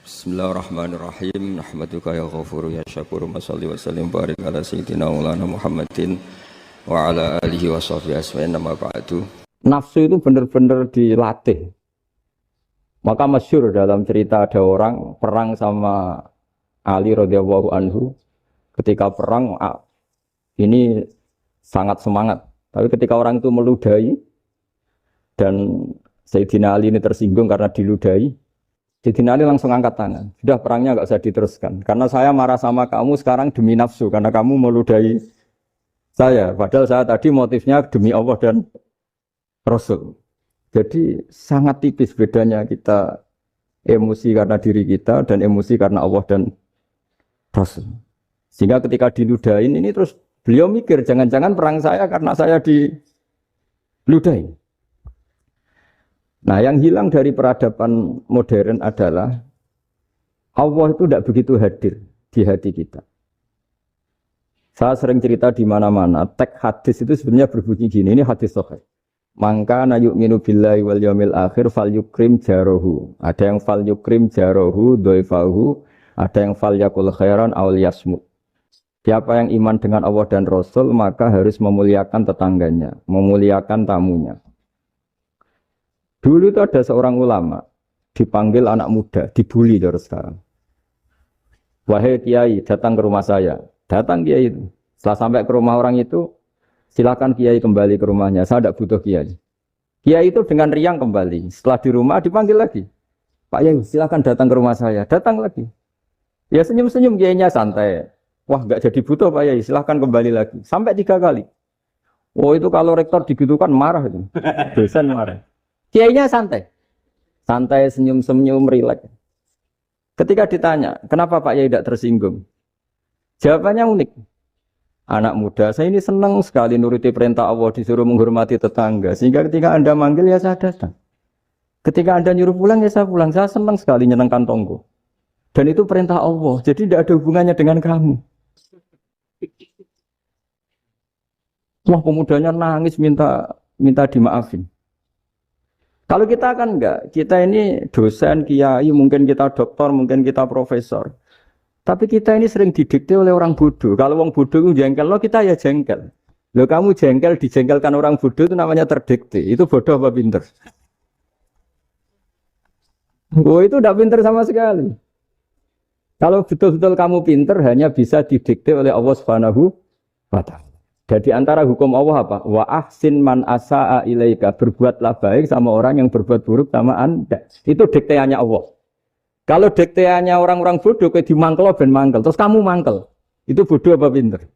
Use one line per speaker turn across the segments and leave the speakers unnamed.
Bismillahirrahmanirrahim. Nahmaduka ya ghafuru ya syakuru. Masalli wa sallim barik ala sayyidina maulana Muhammadin wa ala alihi wa sahbihi asma'in nama ba'du. Nafsu itu benar-benar dilatih. Maka masyhur dalam cerita ada orang perang sama Ali radhiyallahu anhu. Ketika perang ini sangat semangat. Tapi ketika orang itu meludahi dan Sayyidina Ali ini tersinggung karena diludahi, Sayyidina Ali langsung angkat tangan. Sudah, perangnya enggak usah diteruskan. Karena saya marah sama kamu sekarang demi nafsu. Karena kamu meludahi saya. Padahal saya tadi motifnya demi Allah dan Rasul. Jadi sangat tipis bedanya kita emosi karena diri kita dan emosi karena Allah dan Rasul. Sehingga ketika diludahin ini terus beliau mikir, jangan-jangan perang saya karena saya diludahi. Nah, yang hilang dari peradaban modern adalah Allah itu tidak begitu hadir di hati kita. Saya sering cerita di mana-mana, teks hadis itu sebenarnya berbunyi gini, ini hadis sahih. Mangka na yu'minu billahi wal yaumil akhir fal yukrim jarohu. Ada yang fal yukrim jarohu doifahu, ada yang fal yakul khairan aul yasmut. Siapa yang iman dengan Allah dan Rasul maka harus memuliakan tetangganya, memuliakan tamunya. Dulu itu ada seorang ulama, dipanggil anak muda, dibully dari sekarang. Wahai kiai, datang ke rumah saya. Datang kiai itu. Setelah sampai ke rumah orang itu, silakan kiai kembali ke rumahnya. Saya tidak butuh kiai. Kiai itu dengan riang kembali. Setelah di rumah dipanggil lagi. Pak Yai, silakan datang ke rumah saya. Datang lagi. Ya senyum-senyum kiainya santai. Wah, nggak jadi butuh Pak Yai, silakan kembali lagi. Sampai 3 kali. Oh, itu kalau rektor digitukan marah itu. Dosen marah. Kiainya santai. Santai, senyum-senyum, rileks. Ketika ditanya, kenapa Pak Yai tidak tersinggung? Jawabannya unik. Anak muda, saya ini senang sekali nuruti perintah Allah, disuruh menghormati tetangga. Sehingga ketika Anda manggil, ya saya datang. Ketika Anda nyuruh pulang, ya saya pulang. Saya senang sekali nyenangkan tonggo. Dan itu perintah Allah, jadi tidak ada hubungannya dengan kamu. Wah, pemudanya nangis minta dimaafin. Kalau kita kan enggak, kita ini dosen, kiai, mungkin kita doktor, mungkin kita profesor. Tapi kita ini sering didikte oleh orang bodoh. Kalau orang bodoh itu jengkel, lo kita ya jengkel. Lo kamu jengkel, dijengkelkan orang bodoh itu namanya terdikte. Itu bodoh apa pinter? Oh, itu tidak pinter sama sekali. Kalau betul-betul kamu pinter, hanya bisa didikte oleh Allah Subhanahu wa Ta'ala. Jadi antara hukum Allah apa? Wa ahsin man asa'a ilaika. Berbuatlah baik sama orang yang berbuat buruk sama Anda. Itu dikteannya Allah. Kalau dikteannya orang-orang bodoh, kayak dimangkel ben mangkel. Terus kamu mangkel. Itu bodoh apa pinter?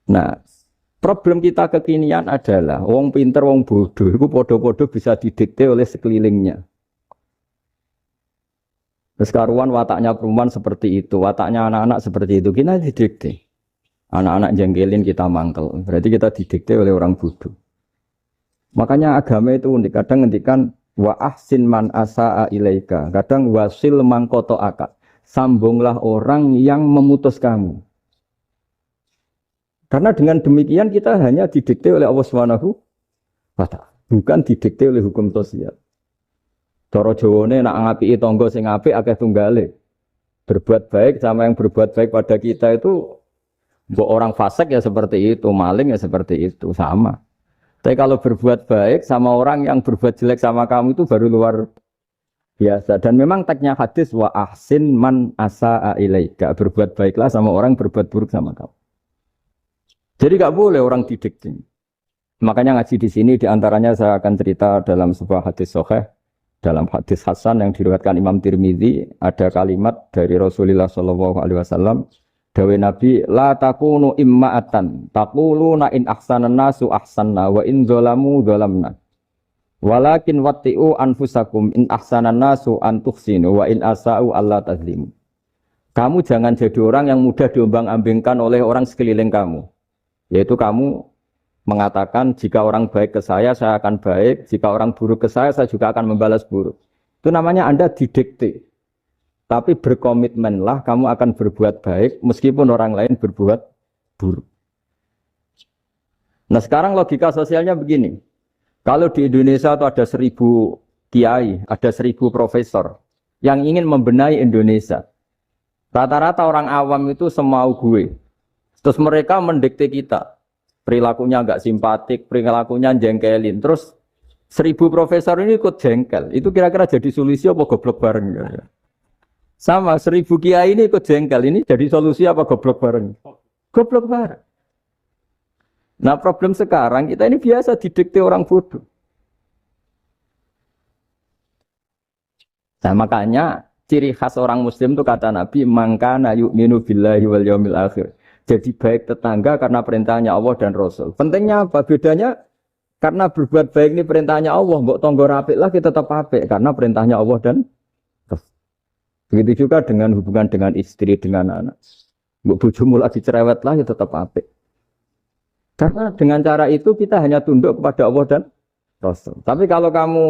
Nah, problem kita kekinian adalah wong pinter, wong bodoh. Itu bodoh-bodoh bisa didikte oleh sekelilingnya. Terus karuan wataknya perempuan seperti itu. Wataknya anak-anak seperti itu. Kita didikte. Anak-anak jengkelin kita mangkel. Berarti kita didikte oleh orang bodoh. Makanya agama itu unik. Kadang ngendikan wa ahsin man asa'a ilaika. Kadang wasil man qata'aka. Sambunglah orang yang memutus kamu. Karena dengan demikian kita hanya didikte oleh Allah Subhanahu wa Ta'ala. Bukan didikte oleh hukum sosial. Cara Jawane nak ngapiki tangga sing apik akeh tunggale. Berbuat baik sama yang berbuat baik pada kita itu mbok orang fasik ya seperti itu, maling ya seperti itu, sama. Tapi kalau berbuat baik sama orang yang berbuat jelek sama kamu itu baru luar biasa. Dan memang teksnya hadis wa ahsin man asa'a ilaika. Berbuat baiklah sama orang berbuat buruk sama kamu. Jadi enggak boleh orang didikte. Makanya ngaji di sini diantaranya saya akan cerita dalam sebuah hadis sahih, dalam hadis hasan yang diriwayatkan Imam Tirmidzi ada kalimat dari Rasulullah sallallahu alaihi wasallam. Dawe Nabi, la takunu imma'atan, taquluna in ahsanan nasu ahsanna, wa in zolamu zolamna. Walakin watti'u anfusakum in ahsanan nasu antuhsinu, wa in asa'u Allah tazlimu. Kamu jangan jadi orang yang mudah diombang-ambingkan oleh orang sekeliling kamu. Yaitu kamu mengatakan, jika orang baik ke saya akan baik, jika orang buruk ke saya juga akan membalas buruk. Itu namanya Anda didikte. Tapi berkomitmenlah kamu akan berbuat baik meskipun orang lain berbuat buruk. Nah sekarang logika sosialnya begini. Kalau di Indonesia itu ada 1000 kiai, ada 1000 profesor. yang ingin membenahi Indonesia. Rata-rata orang awam itu semau gue. Terus mereka mendikte kita. Perilakunya agak simpatik, perilakunya jengkelin. Terus 1000 profesor ini ikut jengkel. Itu kira-kira jadi solusi apa goblok bareng? Sama 1000 kiai ini ikut jengkel. Ini jadi solusi apa goblok bareng? Goblok bareng. Nah problem sekarang kita ini biasa didikte orang bodoh. Nah makanya ciri khas orang muslim itu kata Nabi mangkana yu'minu billahi wal yaumil akhir. Jadi baik tetangga karena perintahnya Allah dan Rasul. Pentingnya apa? Bedanya karena berbuat baik ini perintahnya Allah, mbok tonggo apik lah kita tetap apik karena perintahnya Allah dan Rasul. Begitu juga dengan hubungan dengan istri, dengan anak. Mbok bojomu lagi cerewet lah kita tetap apik. Karena dengan cara itu kita hanya tunduk kepada Allah dan Rasul. Tapi kalau kamu,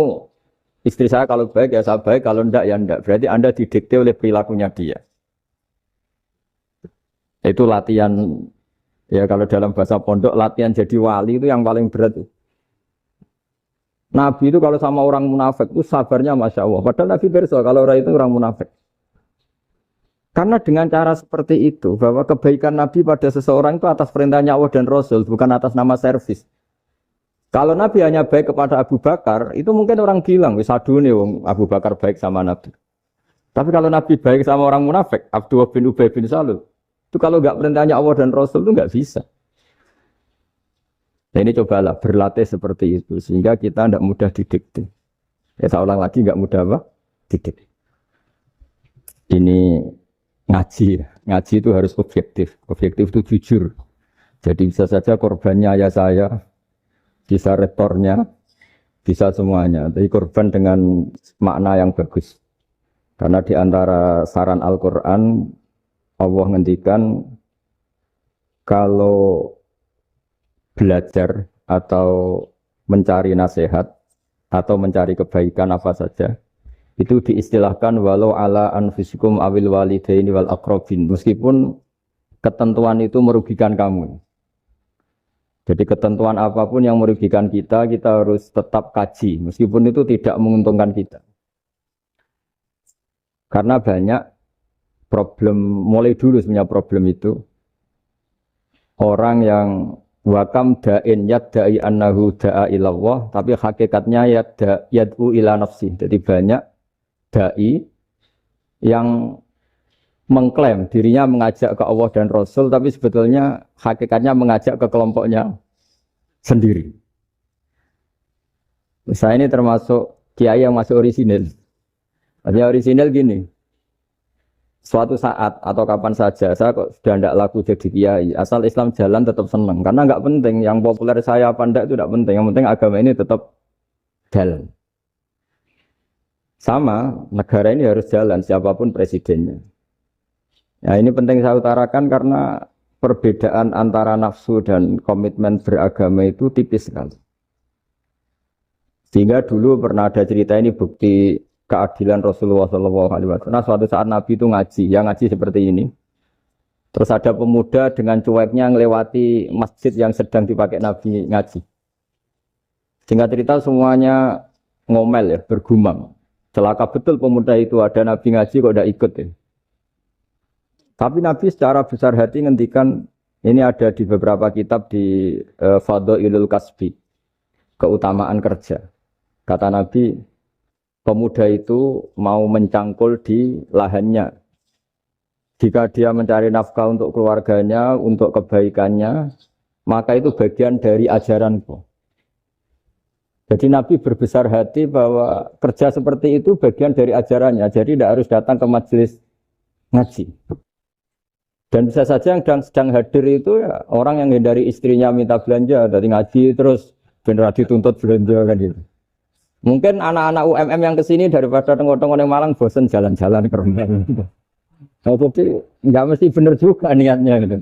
istri saya kalau baik ya saya baik, kalau enggak ya enggak. Berarti Anda didikte oleh perilakunya dia. Itu latihan, ya kalau dalam bahasa pondok, latihan jadi wali itu yang paling berat. Nabi itu kalau sama orang munafik itu sabarnya Masya Allah. Padahal Nabi berso kalau orang itu orang munafik. Karena dengan cara seperti itu, bahwa kebaikan Nabi pada seseorang itu atas perintahnya Allah dan Rasul, bukan atas nama servis. Kalau Nabi hanya baik kepada Abu Bakar, itu mungkin orang bilang, wis adune wong Abu Bakar baik sama Nabi. Tapi kalau Nabi baik sama orang munafik, Abdullah bin Ubay bin Salul, itu kalau enggak perintahnya Allah dan Rasul itu enggak bisa. Nah ini cobalah berlatih seperti itu, sehingga kita tidak mudah didikte. Ya saya ulang lagi, enggak mudah apa? Didikte. Ini ngaji itu harus objektif itu jujur. Jadi bisa saja korbannya ayah saya, bisa rektornya, bisa semuanya. Tapi korban dengan makna yang bagus. Karena di antara saran Al-Quran, Allah ngendikan kalau belajar atau mencari nasihat atau mencari kebaikan apa saja, itu diistilahkan walau ala anfusikum awil walidaini wal aqrabin, meskipun ketentuan itu merugikan kamu. Jadi ketentuan apapun yang merugikan kita harus tetap kaji meskipun itu tidak menguntungkan kita. Karena banyak problem, mulai dulu sebenarnya problem itu orang yang wakam da'in yadda'i annahu da'a ilallah tapi hakikatnya yad'u ila nafsi. Jadi banyak dai yang mengklaim dirinya mengajak ke Allah dan Rasul tapi sebetulnya hakikatnya mengajak ke kelompoknya sendiri. Saya ini termasuk kiai yang masih orisinil. Artinya orisinil gini, suatu saat atau kapan saja saya kok sudah tidak laku jadi kiai, asal Islam jalan tetap senang karena nggak penting yang populer saya apa enggak itu tidak penting, yang penting agama ini tetap jalan. Sama, negara ini harus jalan, siapapun presidennya. Nah ini penting saya utarakan karena perbedaan antara nafsu dan komitmen beragama itu tipis sekali. Sehingga dulu pernah ada cerita ini bukti keadilan Rasulullah SAW. Nah suatu saat Nabi itu ngaji, yang ngaji seperti ini. Terus ada pemuda dengan cueknya ngelewati masjid yang sedang dipakai Nabi ngaji. Sehingga cerita semuanya ngomel ya, bergumam. Celaka betul pemuda itu, ada Nabi ngaji kok tidak ikut ya. Tapi Nabi secara besar hati ngendikan, ini ada di beberapa kitab di Fadhailul Kasbi, keutamaan kerja. Kata Nabi, pemuda itu mau mencangkul di lahannya. Jika dia mencari nafkah untuk keluarganya, untuk kebaikannya, maka itu bagian dari ajaranku. Jadi Nabi berbesar hati bahwa kerja seperti itu bagian dari ajarannya. Jadi tidak harus datang ke majelis ngaji. Dan bisa saja yang sedang hadir itu ya orang yang dari istrinya minta belanja, dari ngaji terus benar dituntut belanja kan gitu. Mungkin anak-anak UMM yang kesini daripada tengok-tengok yang Malang bosan jalan-jalan ke rumah. Nah, jadi nggak mesti benar juga niatnya gitu.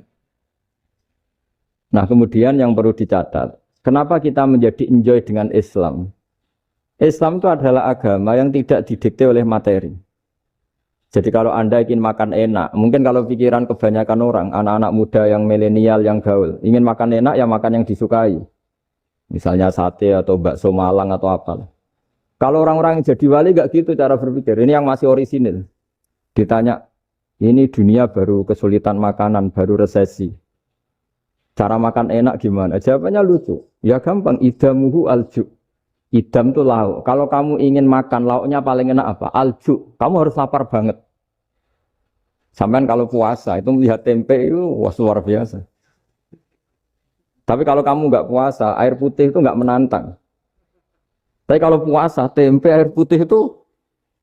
Nah kemudian yang perlu dicatat. Kenapa kita menjadi enjoy dengan Islam? Islam itu adalah agama yang tidak didikte oleh materi. Jadi kalau Anda ingin makan enak, mungkin kalau pikiran kebanyakan orang, anak-anak muda yang milenial, yang gaul, ingin makan enak ya makan yang disukai. Misalnya sate atau bakso Malang atau apa. Kalau orang-orang yang jadi wali gak gitu cara berpikir. Ini yang masih orisinil. Ditanya, ini dunia baru kesulitan makanan, baru resesi. Cara makan enak gimana? Jawabannya lucu. Ya gampang, idamuhu alju. Idam itu lauk. Kalau kamu ingin makan lauknya paling enak apa? Alju. Kamu harus lapar banget. Sampai kalau puasa itu melihat tempe itu wah luar biasa. Tapi kalau kamu nggak puasa, air putih itu nggak menantang. Tapi kalau puasa, tempe air putih itu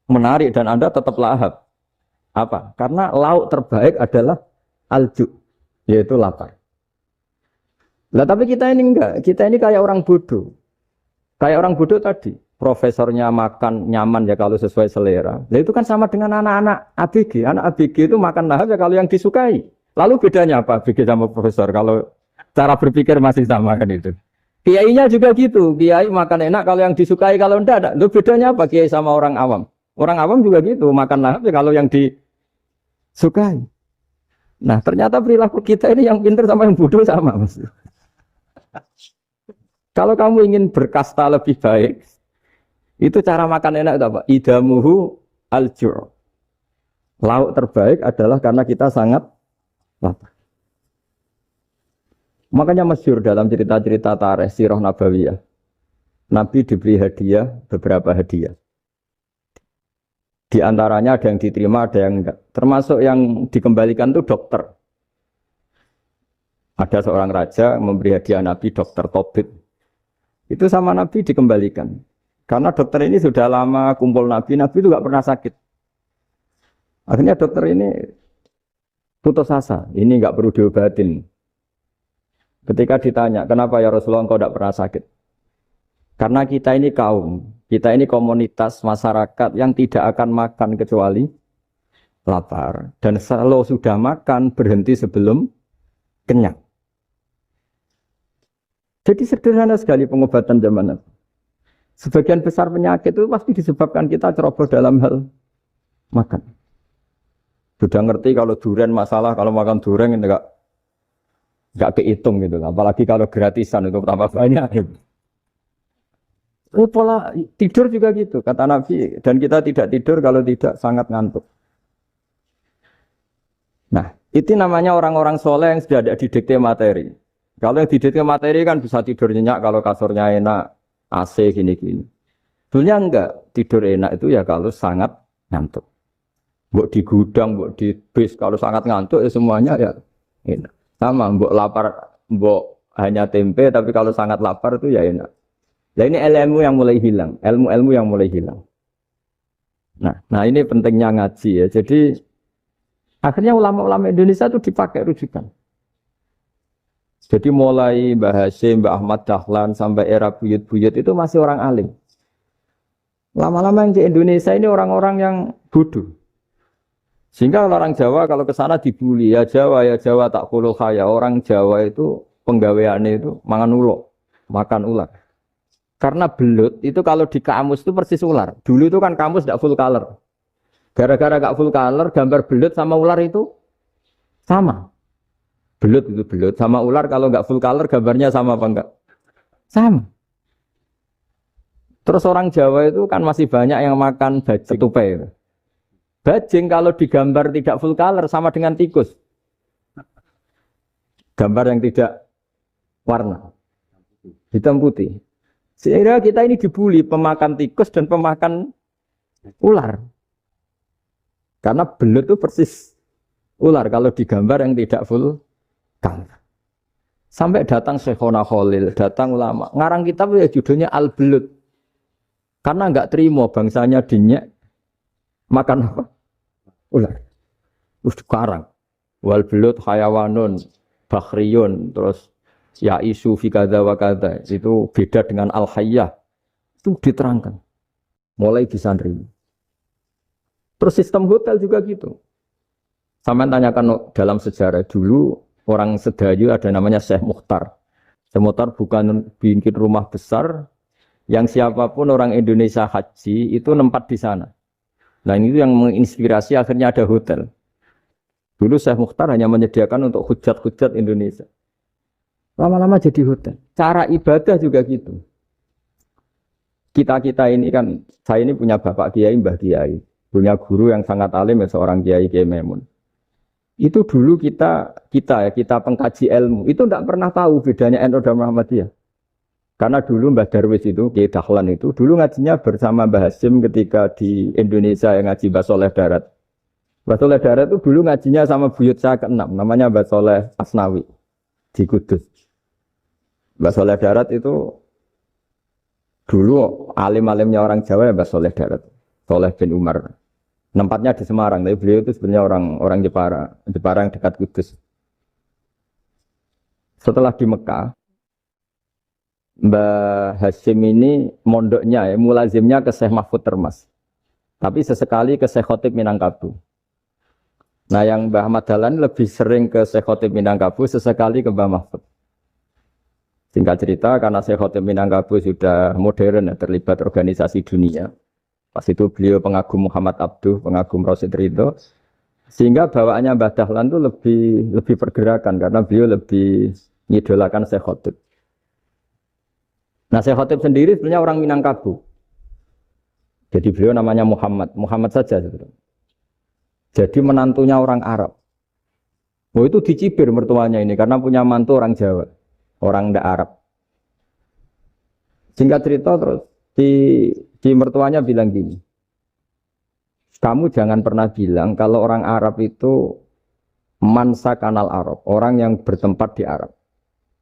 menarik dan Anda tetap lahap. Apa? Karena lauk terbaik adalah alju, yaitu lapar. Nah, tapi kita ini enggak. Kita ini kayak orang bodoh. Kayak orang bodoh tadi. Profesornya makan nyaman ya kalau sesuai selera. Nah, itu kan sama dengan anak-anak ABG. Anak ABG itu makan lahap ya kalau yang disukai. Lalu bedanya apa ABG sama profesor? Kalau cara berpikir masih sama kan itu. Kiainya juga gitu. Kiai makan enak kalau yang disukai, kalau enggak. Lalu bedanya apa kiai sama orang awam? Orang awam juga gitu. Makan lahap ya kalau yang disukai. Nah, ternyata perilaku kita ini yang pintar sama yang bodoh sama. Kalau kamu ingin berkasta lebih baik, itu cara makan enak itu apa? Idamuhu al-jur. Lauk terbaik adalah karena kita sangat lapar. Makanya masyhur dalam cerita-cerita tarikh sirah nabawiyah. Nabi diberi hadiah, beberapa hadiah. Di antaranya ada yang diterima, ada yang enggak. Termasuk yang dikembalikan itu dokter. Ada seorang raja memberi hadiah Nabi dokter Tobit. Itu sama Nabi dikembalikan. Karena dokter ini sudah lama kumpul Nabi itu nggak pernah sakit. Akhirnya dokter ini putus asa, ini nggak perlu diobatin. Ketika ditanya, kenapa ya Rasulullah engkau tidak pernah sakit? Karena kita ini kaum, kita ini komunitas masyarakat yang tidak akan makan kecuali lapar. Dan kalau sudah makan, berhenti sebelum kenyang. Jadi sederhana sekali pengobatan zaman itu. Sebagian besar penyakit itu pasti disebabkan kita ceroboh dalam hal makan. Sudah ngerti kalau durian masalah, kalau makan durian itu enggak kehitung gitu. Apalagi kalau gratisan itu tambah banyak. Gitu. Pola tidur juga gitu, kata Nabi. Dan kita tidak tidur kalau tidak sangat ngantuk. Nah, itu namanya orang-orang soleh yang sudah ada didikte materi. Kalau yang didikte materi kan bisa tidur nyenyak kalau kasurnya enak, AC gini-gini. Sebenarnya enggak, tidur enak itu ya kalau sangat ngantuk. Mbok di gudang, mbok di bis, kalau sangat ngantuk ya semuanya ya enak. Sama, mbok lapar, mbok hanya tempe, tapi kalau sangat lapar itu ya enak. Nah ini ilmu yang mulai hilang, ilmu-ilmu yang mulai hilang. Nah ini pentingnya ngaji ya. Jadi akhirnya ulama-ulama Indonesia itu dipakai rujukan. Jadi mulai Mbah Hasyim, Mbah Ahmad Dahlan sampai era buyut-buyut itu masih orang alim. Lama-lama yang di Indonesia ini orang-orang yang bodoh. Sehingga orang Jawa kalau ke sana dibully, ya Jawa tak kulul khaya. Orang Jawa itu penggaweannya itu makan ular. Karena belut itu kalau di kamus itu persis ular. Dulu itu kan kamus tidak full color. Gara-gara gak full color, gambar belut sama ular itu sama. Belut itu belut sama ular kalau nggak full color gambarnya sama apa enggak? Sama. Terus orang Jawa itu kan masih banyak yang makan bajing tupai. Bajing kalau digambar tidak full color sama dengan tikus. Gambar yang tidak warna hitam putih. Sehingga kita ini dibully pemakan tikus dan pemakan ular. Karena belut itu persis ular kalau digambar yang tidak full. Sampai datang Syekhona Khalil, datang ulama. Ngarang kitab ya judulnya Al-Belut. Karena enggak terima bangsanya dinyek makan apa? Ular. Terus dikarang. Wal belut hayawanun bakhriyun terus ya isu fi kadza wa kadza. Itu beda dengan al-hayyah. Itu diterangkan. Mulai disandri. Terus sistem hotel juga gitu. Sampai tanyakan dalam sejarah dulu orang Sedayu ada namanya Syekh Mukhtar. Syekh Mukhtar bukan bikin rumah besar yang siapapun orang Indonesia haji itu nempat di sana. Nah ini yang menginspirasi akhirnya ada hotel. Dulu Syekh Mukhtar hanya menyediakan untuk hujat-hujat Indonesia. Lama-lama jadi hotel. Cara ibadah juga gitu. kita ini kan, saya ini punya bapak kiai, mbah kiai, punya guru yang sangat alim, ya, seorang kiai Kiai Maimun. Itu dulu kita pengkaji ilmu, itu tidak pernah tahu bedanya NU dan Muhammadiyah. Karena dulu Mbah Darwis itu, Kiai Dahlan itu, dulu ngajinya bersama Mbah Hasim ketika di Indonesia yang ngaji Mbah Soleh Darat. Mbah Soleh Darat itu dulu ngajinya sama buyut saya ke-6, namanya Mbah Soleh Asnawi di Kudus. Mbah Soleh Darat itu dulu alim-alimnya orang Jawa ya Mbah Soleh Darat, Soleh bin Umar. Tempatnya di Semarang, tapi beliau itu sebenarnya orang Jepara yang dekat Kudus. Setelah di Mekah, Mbah Hasyim ini mondoknya ya, mulazimnya ke Syekh Mahfud Termas. Tapi sesekali ke Syekh Khotib Minangkabau. Nah yang Mbah Ahmad Dahlan lebih sering ke Syekh Khotib Minangkabau, sesekali ke Mbah Mahfud. Singkat cerita, karena Syekh Khotib Minangkabau sudah modern ya, terlibat organisasi dunia. Pas itu beliau pengagum Muhammad Abduh, pengagum Rasid Ridho. Sehingga bawaannya Mbah Dahlan itu lebih pergerakan, karena beliau lebih mengidolakan Syekh Khotib. Nah, Syekh Khotib sendiri sebenarnya orang Minangkabau. Jadi beliau namanya Muhammad saja sebenarnya. Jadi menantunya orang Arab. Oh itu dicibir mertuanya ini karena punya mantu orang Jawa, orang ndak Arab. Singkat cerita terus di mertuanya bilang gini, kamu jangan pernah bilang kalau orang Arab itu mansa kanal Arab, orang yang bertempat di Arab.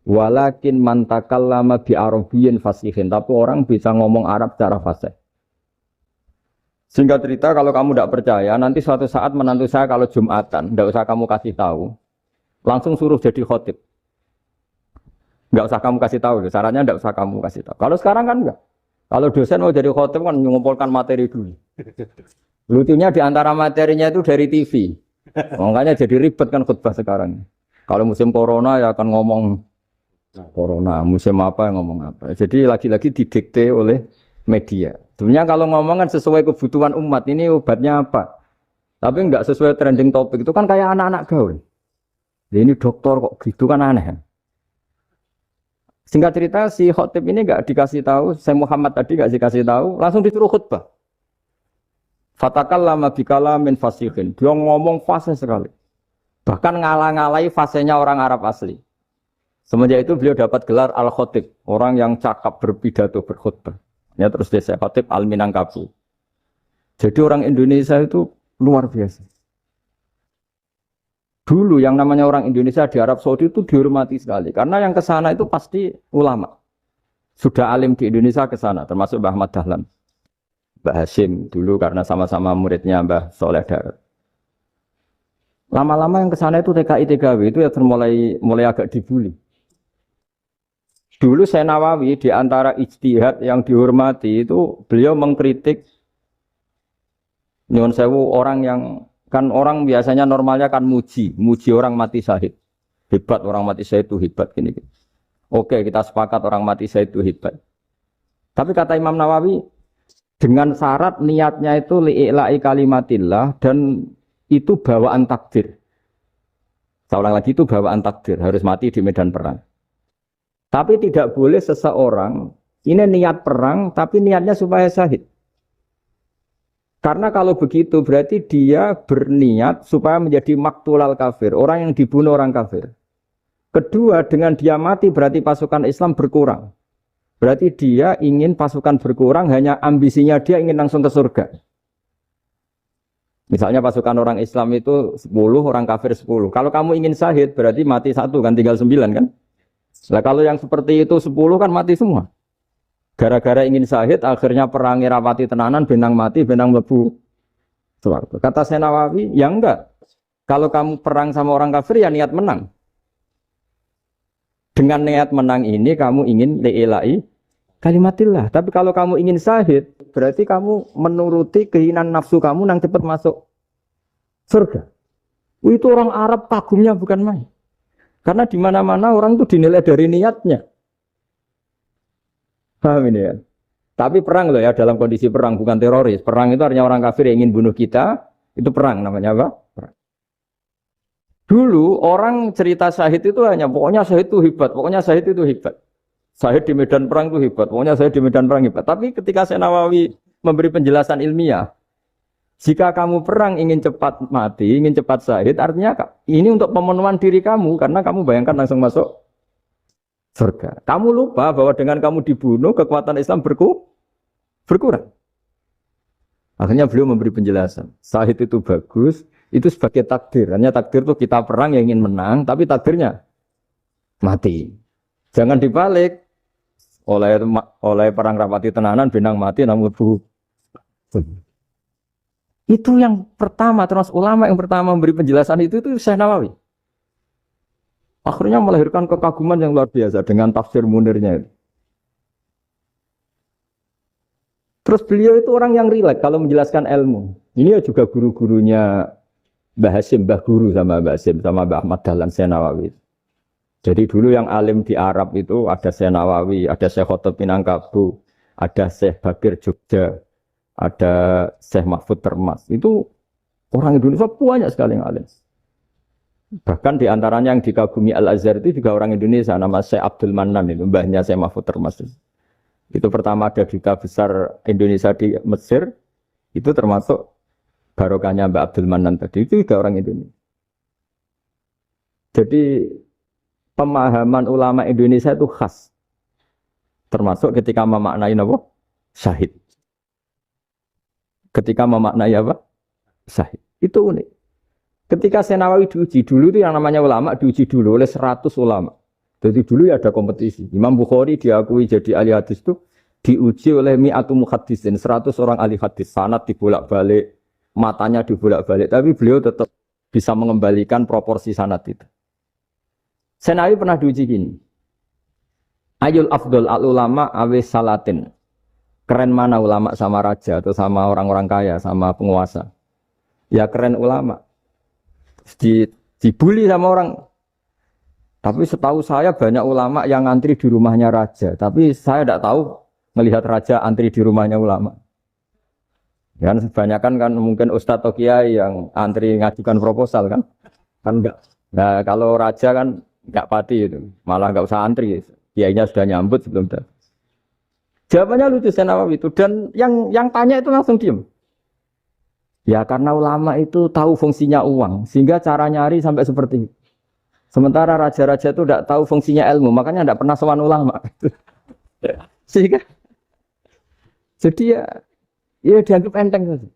Walakin mantakallama bi arabiyyin fasihin, tapi orang bisa ngomong Arab secara fasih. Singkat cerita, kalau kamu tidak percaya, nanti suatu saat menantu saya kalau Jumatan, tidak usah kamu kasih tahu, langsung suruh jadi khotib. Tidak usah kamu kasih tahu, sarannya tidak usah kamu kasih tahu. Kalau sekarang kan enggak. Kalau dosen mau jadi khotib kan mengumpulkan materi dulu. Lucunya di antara materinya itu dari TV. Makanya jadi ribet kan khutbah sekarang. Kalau musim corona ya akan ngomong corona, musim apa ngomong apa. Jadi lagi-lagi didikte oleh media. Sebenarnya kalau ngomong kan sesuai kebutuhan umat, ini obatnya apa. Tapi enggak sesuai trending topik, itu kan kayak anak-anak gaul. Ini dokter kok gitu kan aneh. Singkat cerita si khotib ini enggak dikasih tahu, Syekh Muhammad tadi enggak dikasih tahu, langsung disuruh khutbah. Fatakallama bikalamin fasihin. Dia ngomong fasih sekali. Bahkan ngalah-ngalahi fasihnya orang Arab asli. Semenjak itu beliau dapat gelar Al-Khotib, orang yang cakap berpidato berkhutbah. Ya terus desa Khotib Al-Minangkabau. Jadi orang Indonesia itu luar biasa. Dulu yang namanya orang Indonesia di Arab Saudi itu dihormati sekali. Karena yang ke sana itu pasti ulama. Sudah alim di Indonesia ke sana, termasuk Mbah Ahmad Dahlan. Mbah Hasyim dulu karena sama-sama muridnya Mbah Soleh Darat. Lama-lama yang ke sana itu TKI TKW itu ya mulai agak dibully. Dulu Syekh Nawawi di antara ijtihad yang dihormati itu beliau mengkritik nyuwun sewu orang yang kan orang biasanya normalnya kan muji orang mati syahid. Hebat orang mati syahid itu hebat gini. Oke, kita sepakat orang mati syahid itu hebat. Tapi kata Imam Nawawi dengan syarat niatnya itu li'ila'i kalimatillah dan itu bawaan takdir. Saya ulang lagi itu bawaan takdir, harus mati di medan perang. Tapi tidak boleh seseorang, ini niat perang, tapi niatnya supaya syahid. Karena kalau begitu berarti dia berniat supaya menjadi maktulal kafir, orang yang dibunuh orang kafir. Kedua, dengan dia mati berarti pasukan Islam berkurang. Berarti dia ingin pasukan berkurang, hanya ambisinya dia ingin langsung ke surga. Misalnya pasukan orang Islam itu 10, orang kafir 10. Kalau kamu ingin syahid berarti mati 1 kan, tinggal 9 kan? Nah kalau yang seperti itu 10 kan mati semua. Gara-gara ingin syahid akhirnya perangi rapati tenanan, benang mati, benang mlebu swarga. Kata Syekh Nawawi, ya enggak. Kalau kamu perang sama orang kafir ya niat menang. Dengan niat menang ini kamu ingin li'ila'i kalimatillah. Tapi kalau kamu ingin syahid berarti kamu menuruti keinginan nafsu kamu yang cepat masuk surga. Itu orang Arab kagumnya bukan main. Karena di mana-mana orang itu dinilai dari niatnya. Paham ini ya? Tapi perang loh ya, dalam kondisi perang, bukan teroris. Perang itu artinya orang kafir yang ingin bunuh kita, itu perang namanya apa? Perang. Dulu orang cerita syahid itu hanya pokoknya syahid itu hebat, pokoknya syahid itu hebat. Saya di medan perang itu hebat. Pokoknya saya di medan perang hebat. Tapi ketika saya Nawawi memberi penjelasan ilmiah, jika kamu perang ingin cepat mati, ingin cepat syahid, artinya ini untuk pemenuhan diri kamu karena kamu bayangkan langsung masuk surga. Kamu lupa bahwa dengan kamu dibunuh kekuatan Islam berkurang. Akhirnya beliau memberi penjelasan. Syahid itu bagus, itu sebagai takdir. Hanya takdir itu kita perang yang ingin menang, tapi takdirnya mati. Jangan dibalik. Oleh perang rapati tenanan benang mati namun itu yang pertama, termasuk ulama yang pertama memberi penjelasan itu Syekh Nawawi. Akhirnya melahirkan kekaguman yang luar biasa dengan tafsir Munirnya itu. Terus beliau itu orang yang rileks kalau menjelaskan ilmu. Ini juga guru-gurunya Mbah Hasyim, Mbah Guru sama Mbah Hasyim sama Mbah Ahmad Dahlan Syekh Nawawi. Jadi dulu yang alim di Arab itu ada Syekh Nawawi, ada Syekh Khotob Minangkabau, ada Syekh Bakir Jogja, ada Syekh Mahfud Termas. Itu orang Indonesia banyak sekali yang alim. Bahkan di antaranya yang dikagumi Al-Azhar itu juga orang Indonesia, nama Syekh Abdul Manan itu, mbahnya Syekh Mahfud Termas. Itu pertama ada duta besar Indonesia di Mesir, itu termasuk barokahnya Mbak Abdul Manan tadi, itu juga orang Indonesia. Jadi pemahaman ulama Indonesia itu khas. Termasuk ketika memaknai apa? Syahid. Ketika memaknai apa? Syahid. Itu unik. Ketika Syekh Nawawi diuji dulu itu yang namanya ulama diuji dulu oleh 100 ulama. Jadi dulu ya ada kompetisi. Imam Bukhari diakui jadi ahli hadis itu diuji oleh mi'atu muhaddisin, 100 orang ahli hadis. Sanad dibolak-balik, matanya dibolak-balik, tapi beliau tetap bisa mengembalikan proporsi sanad itu. Syekh Nawawi pernah diuji gini. Ayul afdol al ulama awis salatin. Keren mana ulama sama raja atau sama orang-orang kaya, sama penguasa? Ya keren ulama. Dibully sama orang. Tapi setahu saya banyak ulama yang antri di rumahnya raja. Tapi saya tidak tahu melihat raja antri di rumahnya ulama. Kan kebanyakan kan mungkin ustadz atau kiai yang antri ngajukan proposal kan. Kan enggak. Nah kalau raja kan enggak pati itu, malah enggak usah antri, kiainya sudah nyambut sebelum datang. Jawabannya lucu Syekh Nawawi itu, dan yang tanya itu langsung diam. Ya karena ulama itu tahu fungsinya uang, sehingga cara nyari sampai seperti itu. Sementara raja-raja itu tidak tahu fungsinya ilmu, makanya tidak pernah sowan ulama. Sehingga, jadi ya dianggap enteng saja.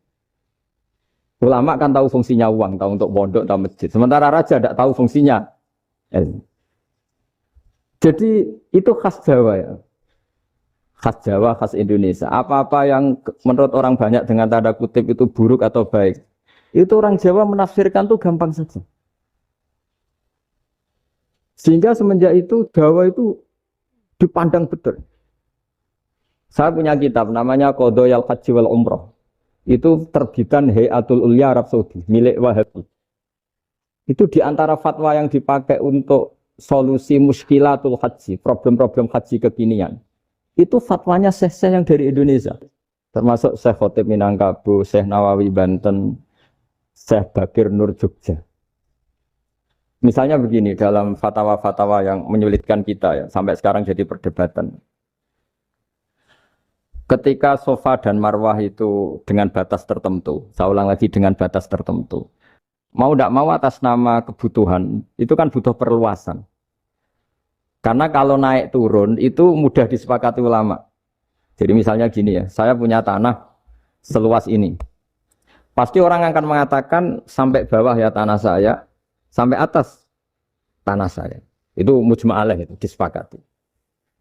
Ulama kan tahu fungsinya uang, tahu untuk pondok, tahu masjid. Sementara raja tidak tahu fungsinya. Jadi itu khas Jawa ya. Khas Jawa, khas Indonesia. Apa-apa yang menurut orang banyak dengan tanda kutip itu buruk atau baik, itu orang Jawa menafsirkan tuh gampang saja. Sehingga semenjak itu Jawa itu dipandang betul. Saya punya kitab namanya Qadhayal Haji wal Umrah. Itu terbitan Hayatul Ulya Arab Saudi, milik Wahabi. Itu diantara fatwa yang dipakai untuk solusi muskilatul haji, problem-problem haji kekinian. Itu fatwanya syekh-syekh yang dari Indonesia. Termasuk Syekh Khotob Minangkabau, Syekh Nawawi Banten, Syekh Bakir Nur Jogja. Misalnya begini, dalam fatwa-fatwa yang menyulitkan kita ya, sampai sekarang jadi perdebatan. Ketika Safa dan Marwah itu dengan batas tertentu, saya ulang lagi dengan batas tertentu. Mau tidak mau atas nama kebutuhan, itu kan butuh perluasan. Karena kalau naik turun itu mudah disepakati ulama. Jadi misalnya gini ya, saya punya tanah seluas ini. Pasti orang akan mengatakan sampai bawah ya tanah saya, sampai atas tanah saya. Itu mujma' alaih, itu disepakati.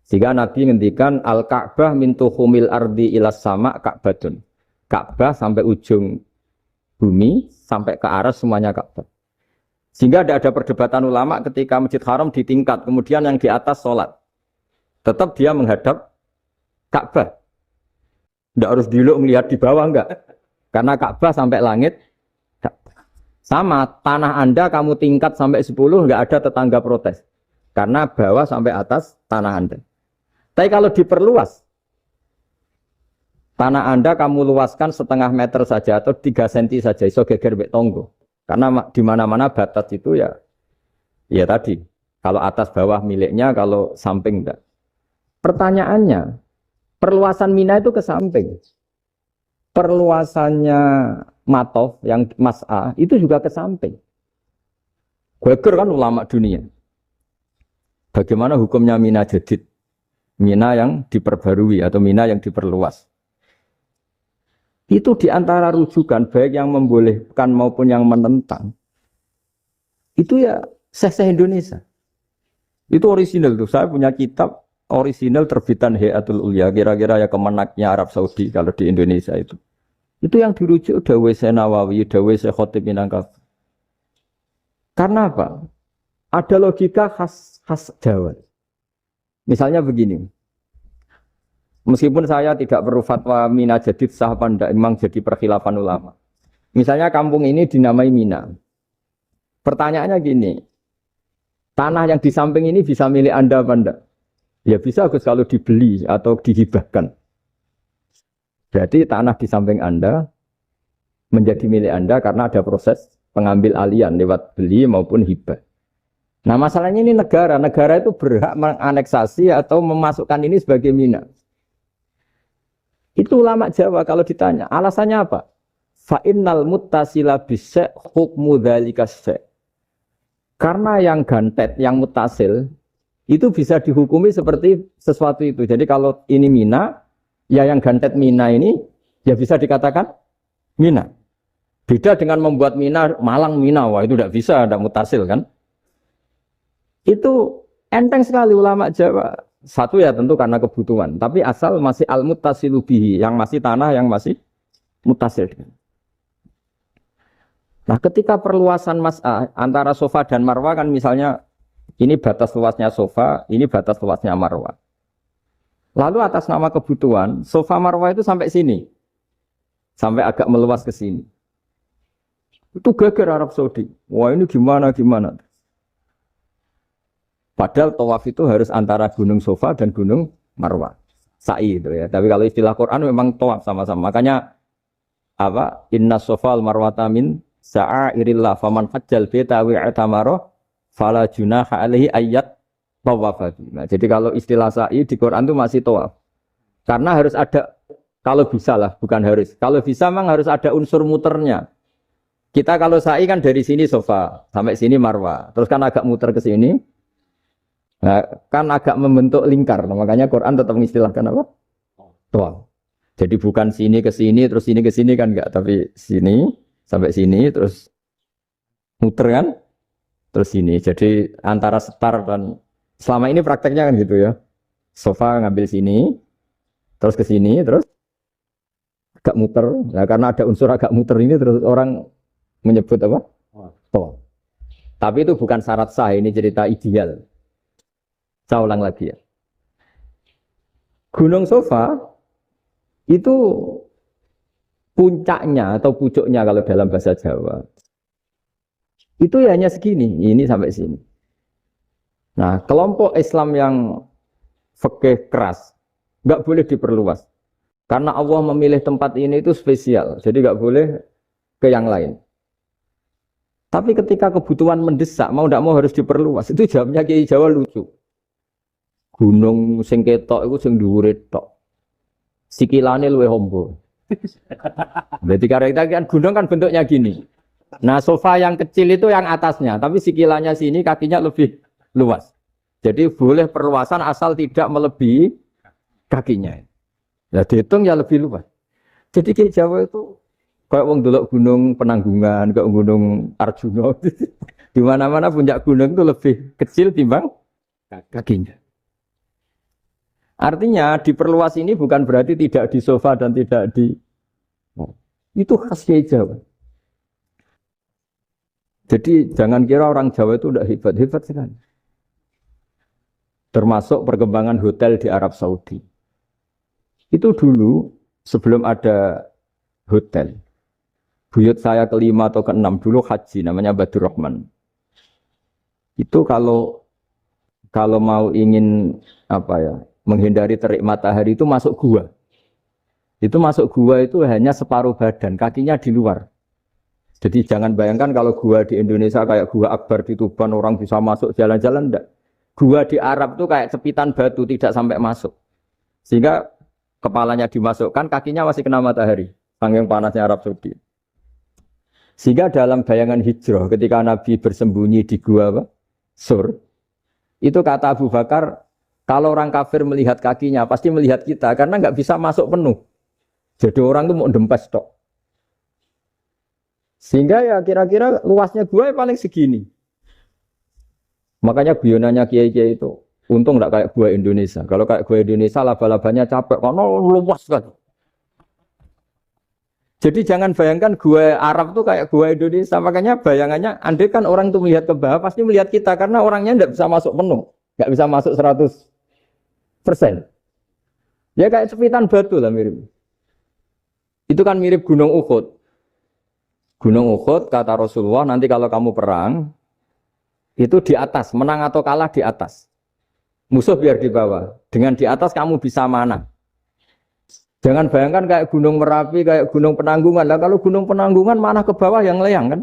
Sehingga Nabi ngendikan al-Ka'bah min tuhumil ardi ilas sama Ka'batun. Ka'bah sampai ujung bumi, sampai ke aras semuanya Ka'bah. Sehingga tidak ada perdebatan ulama ketika Masjid Haram di tingkat, kemudian yang di atas sholat. Tetap dia menghadap Ka'bah. Tidak harus diluk melihat di bawah, enggak. Karena Ka'bah sampai langit. Sama, tanah Anda kamu tingkat sampai 10, enggak ada tetangga protes. Karena bawah sampai atas tanah Anda. Tapi kalau diperluas, tanah Anda kamu luaskan setengah meter saja atau 3 cm saja, iso geger mbek tonggo. Karena di mana-mana batas itu ya tadi. Kalau atas bawah miliknya, kalau samping enggak. Pertanyaannya, perluasan Mina itu ke samping. Perluasannya Matof yang Mas'a itu juga ke samping. Gweger kan ulama dunia. Bagaimana hukumnya Mina Jadid? Mina yang diperbarui atau Mina yang diperluas. Itu diantara rujukan baik yang membolehkan maupun yang menentang. Itu ya Syekh Indonesia. Itu orisinal tuh. Saya punya kitab orisinal terbitan Hayatul Ulya, kira-kira ya kemenaknya Arab Saudi kalau di Indonesia itu. Itu yang dirujuk Dawei Syekh Nawawi, Dawei Syekh Khatib Minangkabau. Karena apa? Ada logika khas Jawa. Misalnya begini. Meskipun saya tidak perlu fatwa Mina Jadid sah apa enggak, memang jadi perkhilafan ulama. Misalnya kampung ini dinamai Mina. Pertanyaannya gini. Tanah yang di samping ini bisa milik Anda apa enggak? Ya bisa Gus kalau dibeli atau dihibahkan. Berarti tanah di samping Anda menjadi milik Anda karena ada proses pengambil alian lewat beli maupun hibah. Nah masalahnya ini negara. Negara itu berhak menganeksasi atau memasukkan ini sebagai Mina. Itu ulama Jawa kalau ditanya. Alasannya apa? Fa'innal muttasila bisya' hukmu dzalika syai'. Karena yang gantet, yang mutasil itu bisa dihukumi seperti sesuatu itu. Jadi kalau ini Mina, ya yang gantet Mina ini ya bisa dikatakan Mina. Beda dengan membuat Mina, Malang Mina, wah itu tidak bisa, tidak mutasil kan. Itu enteng sekali ulama Jawa. Satu ya tentu karena kebutuhan, tapi asal masih al-muttasilu bihi, yang masih tanah yang masih mutasil. Nah ketika perluasan Mas'ah antara sofa dan marwah kan misalnya ini batas luasnya sofa, ini batas luasnya marwah. Lalu atas nama kebutuhan, sofa marwah itu sampai sini. Sampai agak meluas ke sini. Itu geger Arab Saudi. Wah ini gimana. Padahal tawaf itu harus antara gunung sofa dan gunung marwah. Sa'i itu ya. Tapi kalau istilah Quran memang tawaf sama-sama. Makanya apa? Inna sofa al-marwata min sa'airillah faman hajjal bita wi'atamaro fala junaha alaihi ayat tawafati. Nah, jadi kalau istilah sa'i di Quran itu masih tawaf. Karena harus ada, kalau bisa lah, bukan harus. Kalau bisa memang harus ada unsur muternya. Kita kalau sa'i kan dari sini sofa, sampai sini marwah. Terus kan agak muter ke sini, nah, kan agak membentuk lingkar. Nah, makanya Quran tetap mengistilahkan apa? Tawaf. Jadi bukan sini ke sini, terus sini ke sini kan enggak. Tapi sini, sampai sini, terus muter kan? Terus sini. Jadi antara setar dan selama ini prakteknya kan gitu ya. Sofa ngambil sini, terus ke sini, terus agak muter. Nah, karena ada unsur agak muter ini terus orang menyebut apa? Tawaf. Tapi itu bukan syarat sah, ini cerita ideal. Saya ulang lagi ya. Gunung Sofa itu puncaknya atau pucuknya kalau dalam bahasa Jawa. Itu ya hanya segini, ini sampai sini. Nah, kelompok Islam yang fikih keras nggak boleh diperluas. Karena Allah memilih tempat ini itu spesial, jadi nggak boleh ke yang lain. Tapi ketika kebutuhan mendesak, mau tidak mau harus diperluas. Itu jawabnya Kiai Jawa lucu. Gunung sing ketok iku sing dhuwure tok. Sikilane luwih hombo. Berarti karena kan gunung kan bentuknya gini. Nah, sofa yang kecil itu yang atasnya, tapi sikilannya sini kakinya lebih luas. Jadi boleh perluasan asal tidak melebihi kakinya. Ya dihitung ya lebih luas. Jadi Kiai Jawa itu kayak wong delok gunung Penanggungan, kayak gunung Arjuna. Di mana-mana puncak gunung itu lebih kecil timbang kakinya. Artinya diperluas ini bukan berarti tidak di sofa dan tidak di itu khas Kiai Jawa. Jadi jangan kira orang Jawa itu tidak hebat sekali. Termasuk perkembangan hotel di Arab Saudi. Itu dulu sebelum ada hotel. Buyut saya kelima atau keenam dulu haji namanya Badur Rahman. Itu kalau mau ingin apa ya? Menghindari terik matahari itu masuk gua. Itu masuk gua itu hanya separuh badan, kakinya di luar. Jadi jangan bayangkan kalau gua di Indonesia kayak gua Akbar di Tuban orang bisa masuk jalan-jalan enggak. Gua di Arab tuh kayak cepitan batu tidak sampai masuk. Sehingga kepalanya dimasukkan, kakinya masih kena matahari. Saking panasnya Arab Saudi. Sehingga dalam bayangan hijrah ketika Nabi bersembunyi di gua apa? Sur, itu kata Abu Bakar, kalau orang kafir melihat kakinya pasti melihat kita karena nggak bisa masuk penuh. Jadi orang tuh mau dempes tok. Sehingga ya kira-kira luasnya gua ya paling segini. Makanya guyonannya kiai-kiai itu untung nggak kayak gua Indonesia. Kalau kayak gua Indonesia laba-labanya capek karena luas kan. Jadi jangan bayangkan gua Arab tuh kayak gua Indonesia. Makanya bayangannya, andai kan orang tuh melihat ke bawah pasti melihat kita karena orangnya nggak bisa masuk penuh, nggak bisa masuk 100%. Ya kayak cepitan batu lah mirip. Itu kan mirip Gunung Uhud. Gunung Uhud kata Rasulullah nanti kalau kamu perang itu di atas, menang atau kalah di atas. Musuh biar di bawah. Dengan di atas kamu bisa mana? Jangan bayangkan kayak Gunung Merapi, kayak Gunung Penanggungan. Lah kalau Gunung Penanggungan mana ke bawah yang layang kan?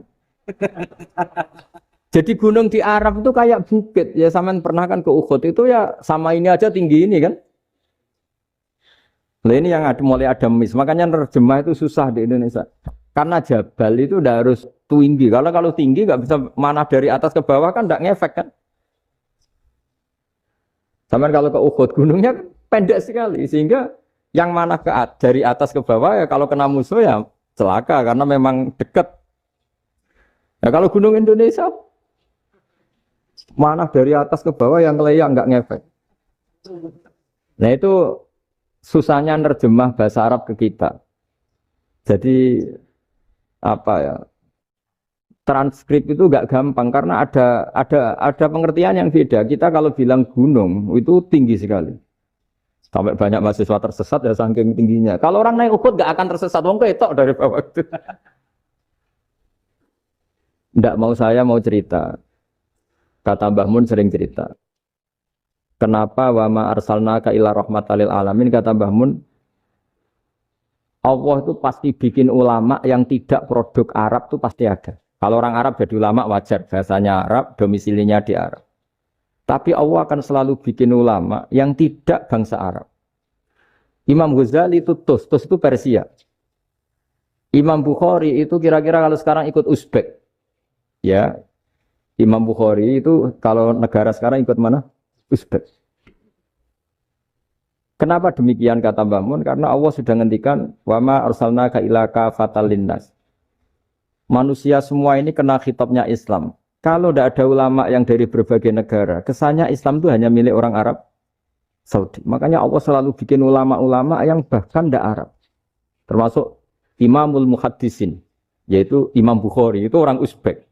Jadi gunung di Arab itu kayak bukit. Ya sampean pernah kan ke Uhud itu ya sama ini aja tinggi ini kan? Nah ini yang mulai ada mis. Makanya nerjemah itu susah di Indonesia. Karena jabal itu udah harus tinggi. Kalau tinggi nggak bisa mana dari atas ke bawah kan nggak ngefek kan? Sampean kalau ke Uhud gunungnya pendek sekali sehingga yang mana dari atas ke bawah ya kalau kena musuh ya celaka karena memang dekat. Ya kalau gunung Indonesia mana dari atas ke bawah yang layang nggak ngefek. Nah itu susahnya nerjemah bahasa Arab ke kita. Jadi apa ya? Transkrip itu nggak gampang karena ada pengertian yang beda. Kita kalau bilang gunung itu tinggi sekali. Sampai banyak mahasiswa tersesat ya saking tingginya. Kalau orang naik Uhud gak akan tersesat, wong ketok dari bawah itu. Nggak mau saya mau cerita. Kata Mbah Mun sering cerita. Kenapa wa ma arsalnaka illa rahmatan lil alamin kata Mbah Mun. Allah itu pasti bikin ulama yang tidak produk Arab itu pasti ada. Kalau orang Arab jadi ulama wajar, bahasanya Arab, domisilinya di Arab. Tapi Allah akan selalu bikin ulama yang tidak bangsa Arab. Imam Ghazali itu Tus itu Persia. Imam Bukhari itu kira-kira kalau sekarang ikut Uzbek. Ya, Imam Bukhari itu kalau negara sekarang ikut mana? Uzbek. Kenapa demikian kata Mbah Mun? Karena Allah sudah ngendikan wama arsalnaka illa kafatan linnas. Manusia semua ini kena khitabnya Islam. Kalau tidak ada ulama yang dari berbagai negara, kesannya Islam itu hanya milik orang Arab Saudi. Makanya Allah selalu bikin ulama-ulama yang bahkan tidak Arab. Termasuk Imamul Muhaddisin, yaitu Imam Bukhari, itu orang Uzbek.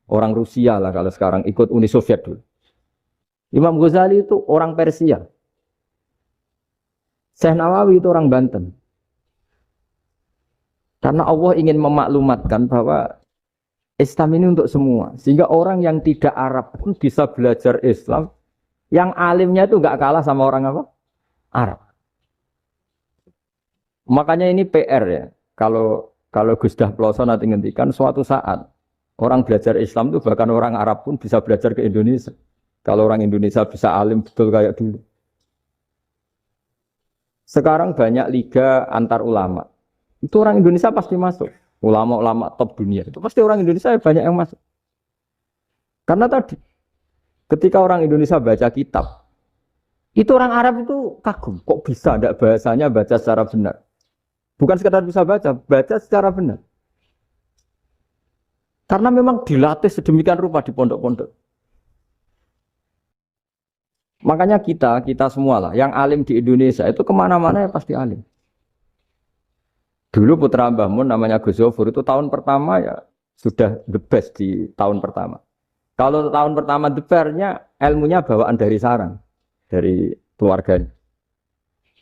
Orang Rusia lah kalau sekarang ikut Uni Soviet dulu. Imam Ghazali itu orang Persia. Syekh Nawawi itu orang Banten. Karena Allah ingin memaklumatkan bahwa Islam ini untuk semua. Sehingga orang yang tidak Arab pun bisa belajar Islam. Yang alimnya itu nggak kalah sama orang apa? Arab. Makanya ini PR ya. Kalau Gus Dah Ploso nanti ngendikan suatu saat orang belajar Islam itu bahkan orang Arab pun bisa belajar ke Indonesia. Kalau orang Indonesia bisa alim betul kayak dulu. Sekarang banyak liga antar ulama. Itu orang Indonesia pasti masuk. Ulama-ulama top dunia itu pasti orang Indonesia banyak yang masuk. Karena tadi ketika orang Indonesia baca kitab, itu orang Arab itu kagum. Kok bisa tidak bahasanya baca secara benar? Bukan sekadar bisa baca secara benar. Karena memang dilatih sedemikian rupa di pondok-pondok. Makanya kita semua lah, yang alim di Indonesia itu kemana-mana ya pasti alim. Dulu putra Mbah Mun namanya Gus Zofur itu tahun pertama ya sudah the best di tahun pertama. Kalau tahun pertama the best-nya ilmunya bawaan dari sarang, dari keluarganya.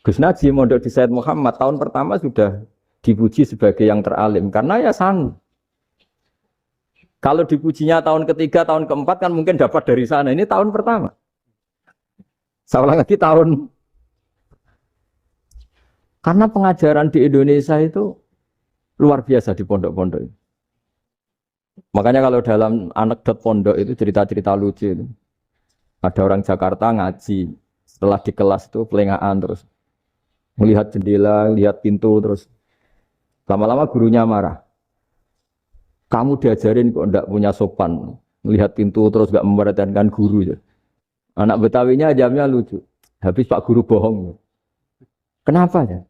Gus Najim mondok di Said Muhammad tahun pertama sudah dipuji sebagai yang teralim karena ya sanggup. Kalau dipujinya tahun ketiga, tahun keempat kan mungkin dapat dari sana. Ini tahun pertama. Saya ulang lagi tahun. Karena pengajaran di Indonesia itu luar biasa di pondok-pondok. Makanya kalau dalam anekdot pondok itu cerita-cerita lucu itu. Ada orang Jakarta ngaji, setelah di kelas itu pelengahan terus melihat jendela, lihat pintu terus lama-lama gurunya marah. Kamu diajarin kok ndak punya sopan, melihat pintu terus gak memperhatikan guru ya. Anak Betawinya jamnya lucu. Habis Pak Guru bohong. Kenapa ya?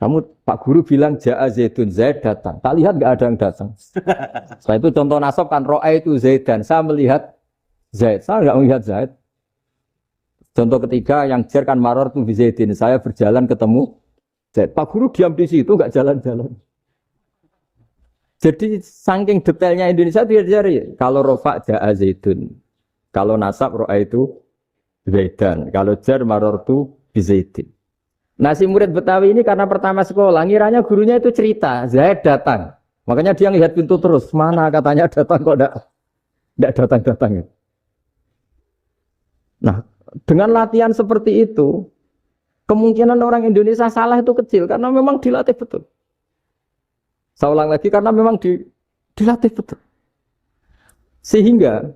Kamu Pak Guru bilang Ja'a Zaidun, Zaid datang. Tak lihat gak ada yang datang. Setelah itu contoh nasab kan ro'a itu Zaidan. Saya melihat Zaid, saya nggak melihat Zaid. Contoh ketiga yang jer kan maror tuh Zaidin. Saya berjalan ketemu Zaid. Pak Guru diam di situ nggak jalan-jalan. Jadi saking detailnya Indonesia dia cari. Kalau rofa Ja'a Zaidun, kalau nasab ro'a itu Zaidan, kalau jer maror tuh Zaidin. Nah si murid Betawi ini karena pertama sekolah, ngiranya gurunya itu cerita Zaid datang. Makanya dia ngelihat pintu terus. Mana katanya datang kok enggak datang-datang. Nah, dengan latihan seperti itu, kemungkinan orang Indonesia salah itu kecil karena memang dilatih betul. Saya ulang lagi karena memang dilatih betul. Sehingga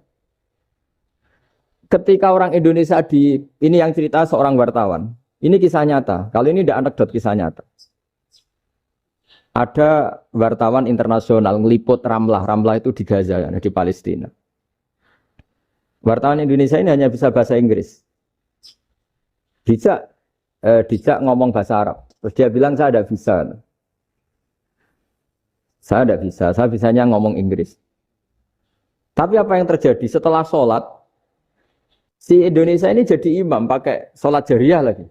ketika orang Indonesia ini yang cerita seorang wartawan, ini kisah nyata. Kali ini tidak anekdot, kisah nyata. Ada wartawan internasional ngeliput Ramlah. Ramlah itu di Gaza, di Palestina. Wartawan Indonesia ini hanya bisa bahasa Inggris. Dijak ngomong bahasa Arab. Terus dia bilang saya tidak bisa. Saya tidak bisa, saya bisanya ngomong Inggris. Tapi apa yang terjadi setelah sholat, si Indonesia ini jadi imam pakai sholat jariyah lagi.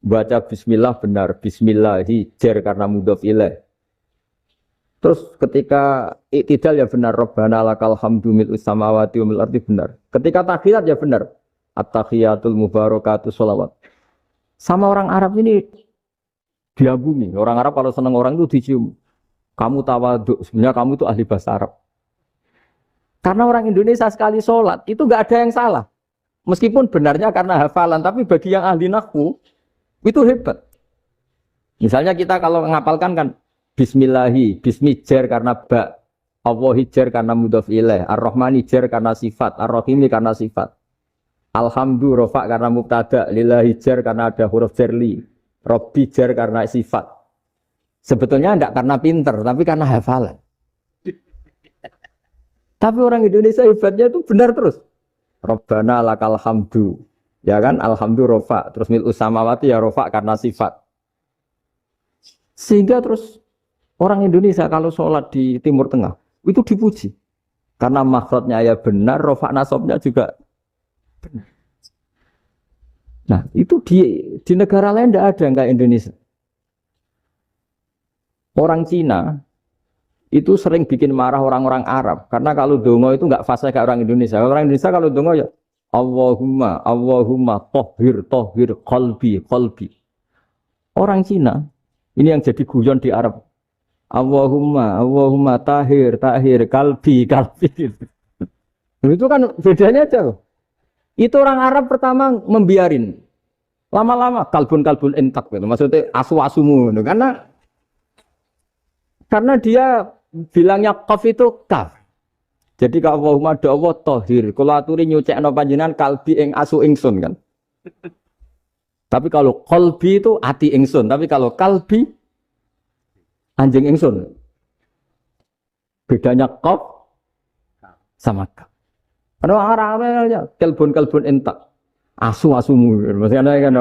Baca bismillah benar, bismillah hijar karena mudhof ilaih. Terus ketika iktidal ya benar, Rabbana lakal hamdu mil'us samawati wa mil'ul ardi benar. Ketika tahiyat ya benar, at-tahiyatul mubarakatuh sholawat. Sama orang Arab ini diagumi. Orang Arab kalau senang orang itu dicium. Kamu tawaduk, sebenarnya kamu itu ahli bahasa Arab. Karena orang Indonesia sekali sholat itu gak ada yang salah. Meskipun benarnya karena hafalan, tapi bagi yang ahli nahwu itu hebat. Misalnya kita kalau ngapalkan kan Bismillahi, bismi jar karena ba, Allah jar karna mudhof ilaih, Ar-Rahmani jar karena sifat, Ar-Rahimi karena sifat. Alhamdu rofa karena mubtada, lillahi jar karena ada huruf jarli, Robbi jar karena sifat. Sebetulnya tidak karena pinter, tapi karena hafalan. Tapi orang Indonesia hebatnya itu benar terus. Rabbana lakal hamdu, ya kan? Alhamdu rofa, terus mil'us samawati ya rofa karena sifat. Sehingga terus orang Indonesia kalau sholat di Timur Tengah itu dipuji karena makhrajnya ya benar, rofa nasabnya juga benar. Nah itu di negara lain tidak ada yang kayak Indonesia. Orang Cina itu sering bikin marah orang-orang Arab karena kalau dongo itu nggak fasih kayak orang Indonesia. Orang Indonesia kalau dongo ya Allahumma, Allahumma tohir, tohir, qalbi, qalbi. Orang Cina ini yang jadi guyon di Arab. Allahumma, Allahumma tahir, tahir, kalbi, kalbi. Itu kan bedanya aja loh. Itu orang Arab pertama membiarin. Lama-lama kalbun-kalbun entak gitu. Maksudnya asu-asumu gitu. Karena dia bilangnya qaf itu kaf. Jadi kalau Allahumma do Allah tahir, kalau aturi nyucekno panjenengan kalbi ing asu ingsun kan. Tapi kalau qalbi itu ati ingsun, tapi kalau kalbi anjing ingsun. Bedanya qaf sama kaf. Karena orang-orangnya kalbun-kalbun entak. Asu-asumu. Maksudnya kan.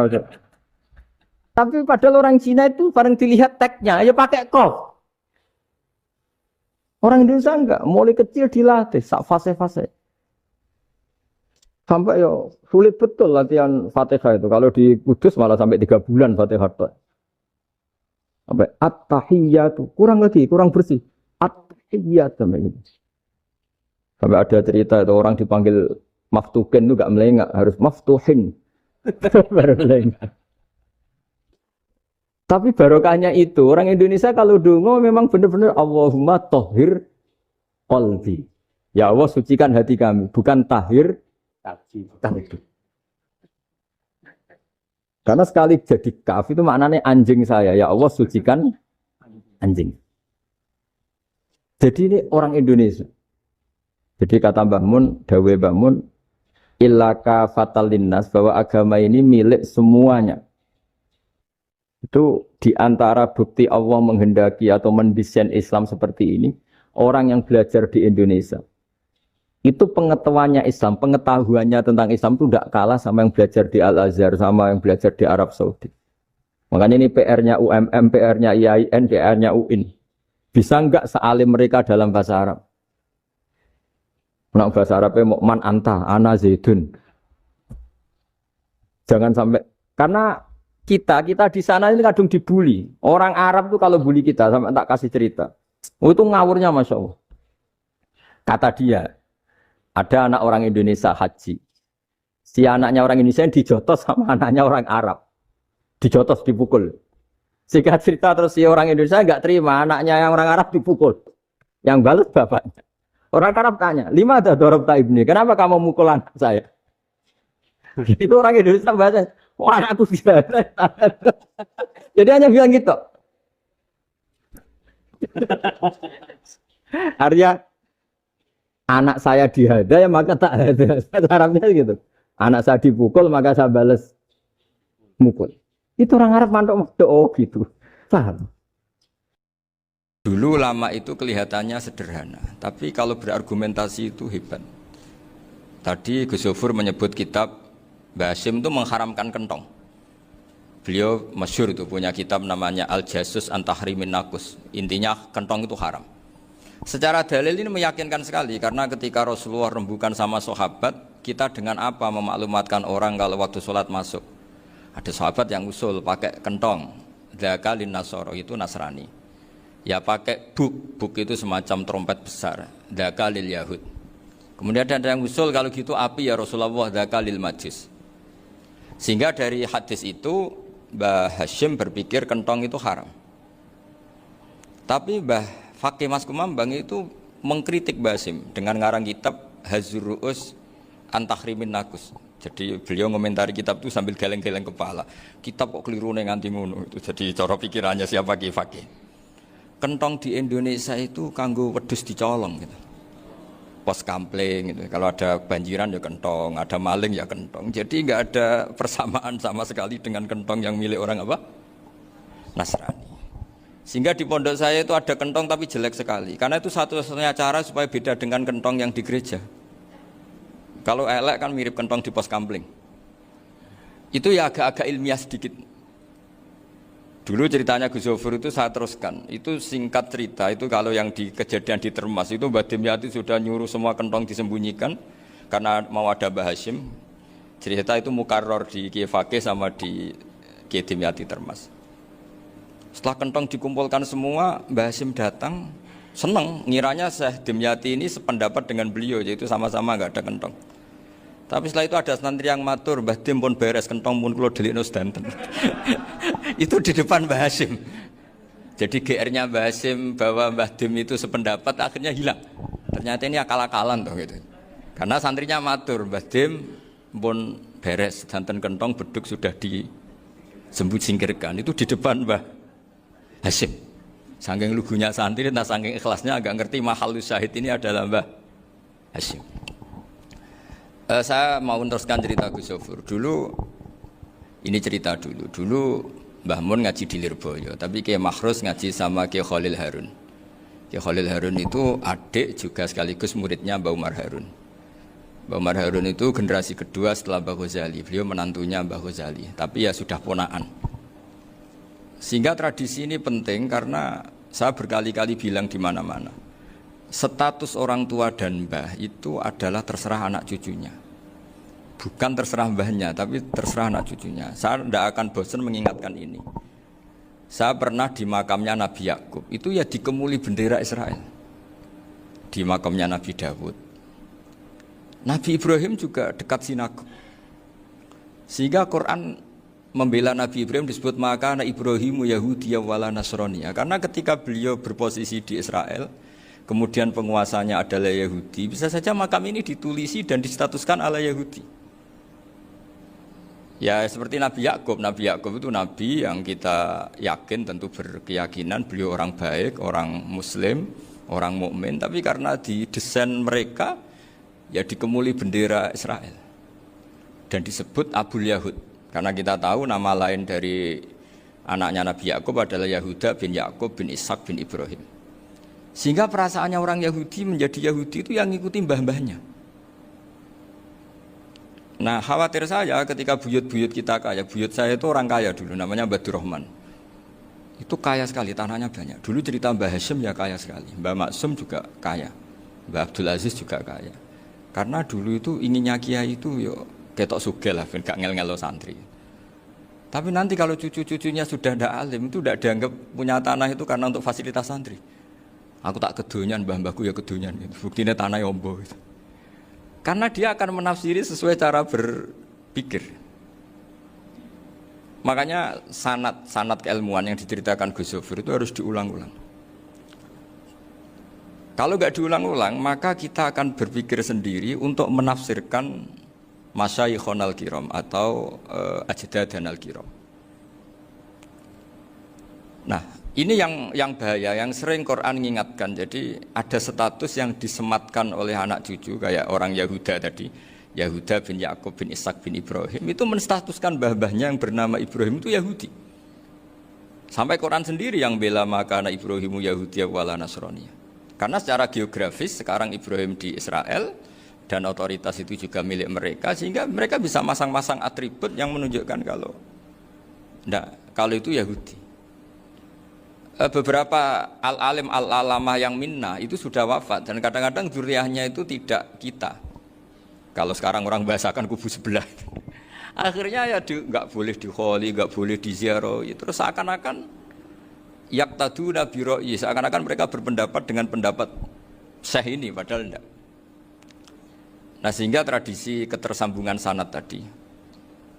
Tapi padahal orang Cina itu bareng dilihat tagnya ya pakai qaf. Orang Indonesia enggak, mulai kecil dilatih sak fase-fase. Sampai yo sulit betul latihan Fatihah itu. Kalau di Kudus malah sampai 3 bulan Fatihah. Sampai at-tahiyyatu, kurang lagi, kurang bersih. At-tahiyyatu sampai ada cerita itu orang dipanggil maftuhin itu enggak melengak, harus maftuhin. Baru melengak. Tapi barokahnya itu orang Indonesia kalau dongo memang benar-benar Allahumma tohir qalbi. Ya Allah sucikan hati kami, bukan tahir kalbi. Karena sekali jadi kaf itu maknanya anjing saya. Ya Allah sucikan anjing. Jadi ini orang Indonesia. Jadi kata Mbah Mun, dawe Mbah Mun, illa kafatal linnas, bahwa agama ini milik semuanya. Itu diantara bukti Allah menghendaki atau mendesain Islam seperti ini, orang yang belajar di Indonesia itu pengetahuannya Islam, pengetahuannya tentang Islam itu tidak kalah sama yang belajar di Al-Azhar, sama yang belajar di Arab Saudi. Makanya ini PR-nya UMM, PR-nya IAIN, PR-nya UIN. Bisa enggak sealim mereka dalam bahasa Arab? Nah, bahasa Arabnya mau man anta, ana zaidun. Jangan sampai, karena kita di sana ini kadang dibully. Orang Arab tuh kalau bully kita, sampai tak kasih cerita. Oh, itu ngawurnya Masya Allah. Kata dia, ada anak orang Indonesia haji. Si anaknya orang Indonesia yang dijotos sama anaknya orang Arab. Dijotos, dipukul. Singkat cerita terus si orang Indonesia enggak terima, anaknya yang orang Arab dipukul. Yang balas bapaknya. Orang Arab tanya, lima ada dorobta ibni, kenapa kamu mukul anak saya? Itu orang Indonesia bahasa, wah anakku gila. Jadi hanya bilang gitu. Artinya, anak saya dihada ya maka tak ada. Arabnya gitu. Anak saya dipukul maka saya balas mukul. Itu orang Arab mantuk-mantuk, oh gitu. Paham?
Dulu ulama itu kelihatannya sederhana, tapi kalau berargumentasi itu hebat. Tadi Gus Zofur menyebut kitab Mbah Hasyim itu mengharamkan kentong. Beliau masyhur itu punya kitab namanya Al-Jasus an Tahrimin Nakus. Intinya kentong itu haram. Secara dalil ini meyakinkan sekali, karena ketika Rasulullah rembukan sama sahabat, kita dengan apa memaklumatkan orang kalau waktu sholat masuk? Ada sahabat yang usul pakai kentong, dzakalin nasoro, itu Nasrani. Ya pakai buk itu semacam trompet besar, dzakalil Yahud. Kemudian ada yang usul kalau gitu api ya Rasulullah, dzakalil Majus. Sehingga dari hadis itu Mbah Hasyim berpikir kentong itu haram. Tapi Mbah Fakih Mas Kumambang itu mengkritik Mbah Hasyim dengan ngarang kitab Hazur Ru'us an Tahrimin Nakus. Jadi beliau ngomentari kitab itu sambil geleng-geleng kepala. Kitab kok keliru nganti ngono itu. Jadi cara pikirannya siapa Ki Fakih. Kentong di Indonesia itu kanggo wedhus dicolong gitu. Pos kampling gitu. Kalau ada banjiran ya kentong, ada maling ya kentong. Jadi enggak ada persamaan sama sekali dengan kentong yang milik orang apa? Nasrani. Sehingga di pondok saya itu ada kentong tapi jelek sekali. Karena itu satu-satunya cara supaya beda dengan kentong yang di gereja. Kalau elek kan mirip kentong di pos kampling. Itu ya agak-agak ilmiah sedikit. Dulu ceritanya Gus Zofur itu saya teruskan. Itu singkat cerita, itu kalau yang di kejadian di Termas itu Mbah Dimyati sudah nyuruh semua kentong disembunyikan karena mau ada Mbah Hasyim. Cerita itu mukarrar di Kiai Fakih sama di Kiai Dimyati Termas. Setelah kentong dikumpulkan semua, Mbah Hasyim datang, senang, ngiranya Syekh Dimyati ini sependapat dengan beliau, yaitu sama-sama enggak ada kentong. Tapi setelah itu ada santri yang matur, Mbah Dim pun beres kentong pun kula delikno sedanten. Itu di depan Mbah Hasyim. Jadi GR-nya Mbah Hasyim bahwa Mbah Dim itu sependapat akhirnya hilang. Ternyata ini akal-akalan toh gitu. Karena santrinya matur, Mbah Dim pun beres sedanten kentong beduk sudah disembut singkirkan. Itu di depan Mbah Hasyim. Saking lugunya santri, nah saking ikhlasnya agak ngerti mahalus syahid ini adalah Mbah Hasyim. Saya mau meneruskan cerita Gus Zofur. Dulu, ini cerita dulu. Dulu Mbah Mun ngaji di Lirboyo, tapi Kiai Makhrus ngaji sama Kiai Khalil Harun. Kiai Khalil Harun itu adik juga sekaligus muridnya Mbah Umar Harun. Mbah Umar Harun itu generasi kedua setelah Mbah Ghazali. Beliau menantunya Mbah Ghazali, tapi ya sudah ponaan. Sehingga tradisi ini penting karena saya berkali-kali bilang di mana-mana. Status orang tua dan mbah itu adalah terserah anak cucunya. Bukan terserah mbahnya, tapi terserah anak cucunya. Saya tidak akan bosan mengingatkan ini. Saya pernah di makamnya Nabi Yakub, itu ya dikemuli bendera Israel. Di makamnya Nabi Dawud. Nabi Ibrahim juga dekat sinagog. Sehingga Quran membela Nabi Ibrahim disebut maka anak Ibrahimu Yahudiyya wala Nasraniyya. Karena ketika beliau berposisi di Israel, kemudian penguasanya adalah Yahudi, bisa saja makam ini ditulisi dan distatuskan ala Yahudi. Ya seperti Nabi Yakub. Nabi Yakub itu nabi yang kita yakin tentu berkeyakinan beliau orang baik, orang muslim, orang mukmin, tapi karena di desain mereka ya dikemuli bendera Israel. dan disebut Abul Yahud. Karena kita tahu nama lain dari anaknya Nabi Yakub adalah Yahuda bin Yakub bin Ishak bin Ibrahim. Sehingga perasaannya orang Yahudi menjadi Yahudi itu yang ngikuti mbah-mbahnya. Nah khawatir saya ketika buyut-buyut kita kaya, buyut saya itu orang kaya dulu, namanya Badur Rahman. Itu kaya sekali, tanahnya banyak. Dulu cerita Mbah Hashim ya kaya sekali, Mbah Maksum juga kaya, Mbah Abdul Aziz juga kaya. Karena dulu itu inginnya kiai itu yo ketok sugih lah, gak ngel-ngelo santri. Tapi nanti kalau cucu-cucunya sudah ndak alim, itu tidak dianggap punya tanah itu karena untuk fasilitas santri. Aku tak kedonyan, mbah-mbahku ya kedonyan. Buktinya tanah yombo. Gitu. Karena dia akan menafsiri sesuai cara berpikir. Makanya sanad keilmuan yang diceritakan Gus Zofir itu harus diulang-ulang. Kalau nggak diulang-ulang, maka kita akan berpikir sendiri untuk menafsirkan Masyayikhon al-Kiram atau Ajdadan al-Kiram. Nah, ini yang bahaya, yang sering Quran mengingatkan. Jadi ada status yang disematkan oleh anak cucu kayak orang Yahuda tadi, Yahuda bin Yakub bin Ishak bin Ibrahim, itu menstatuskan mbah-mbahnya yang bernama Ibrahim itu Yahudi. Sampai Quran sendiri yang bela maka anak Ibrahimu Yahudi wala Nasrani. Karena secara geografis sekarang Ibrahim di Israel dan otoritas itu juga milik mereka, sehingga mereka bisa masang-masang atribut yang menunjukkan kalau itu Yahudi. Beberapa al-alim al-alamah yang minna itu sudah wafat dan kadang-kadang dzurriahnya itu tidak kita. Kalau sekarang orang bahasakan kubu sebelah. Akhirnya ya nggak boleh dikholi, nggak boleh diziarah. Terus seakan-akan yaqtaduna bi ra'yi, seakan-akan mereka berpendapat dengan pendapat syekh ini, padahal enggak. Nah sehingga tradisi ketersambungan sanad tadi,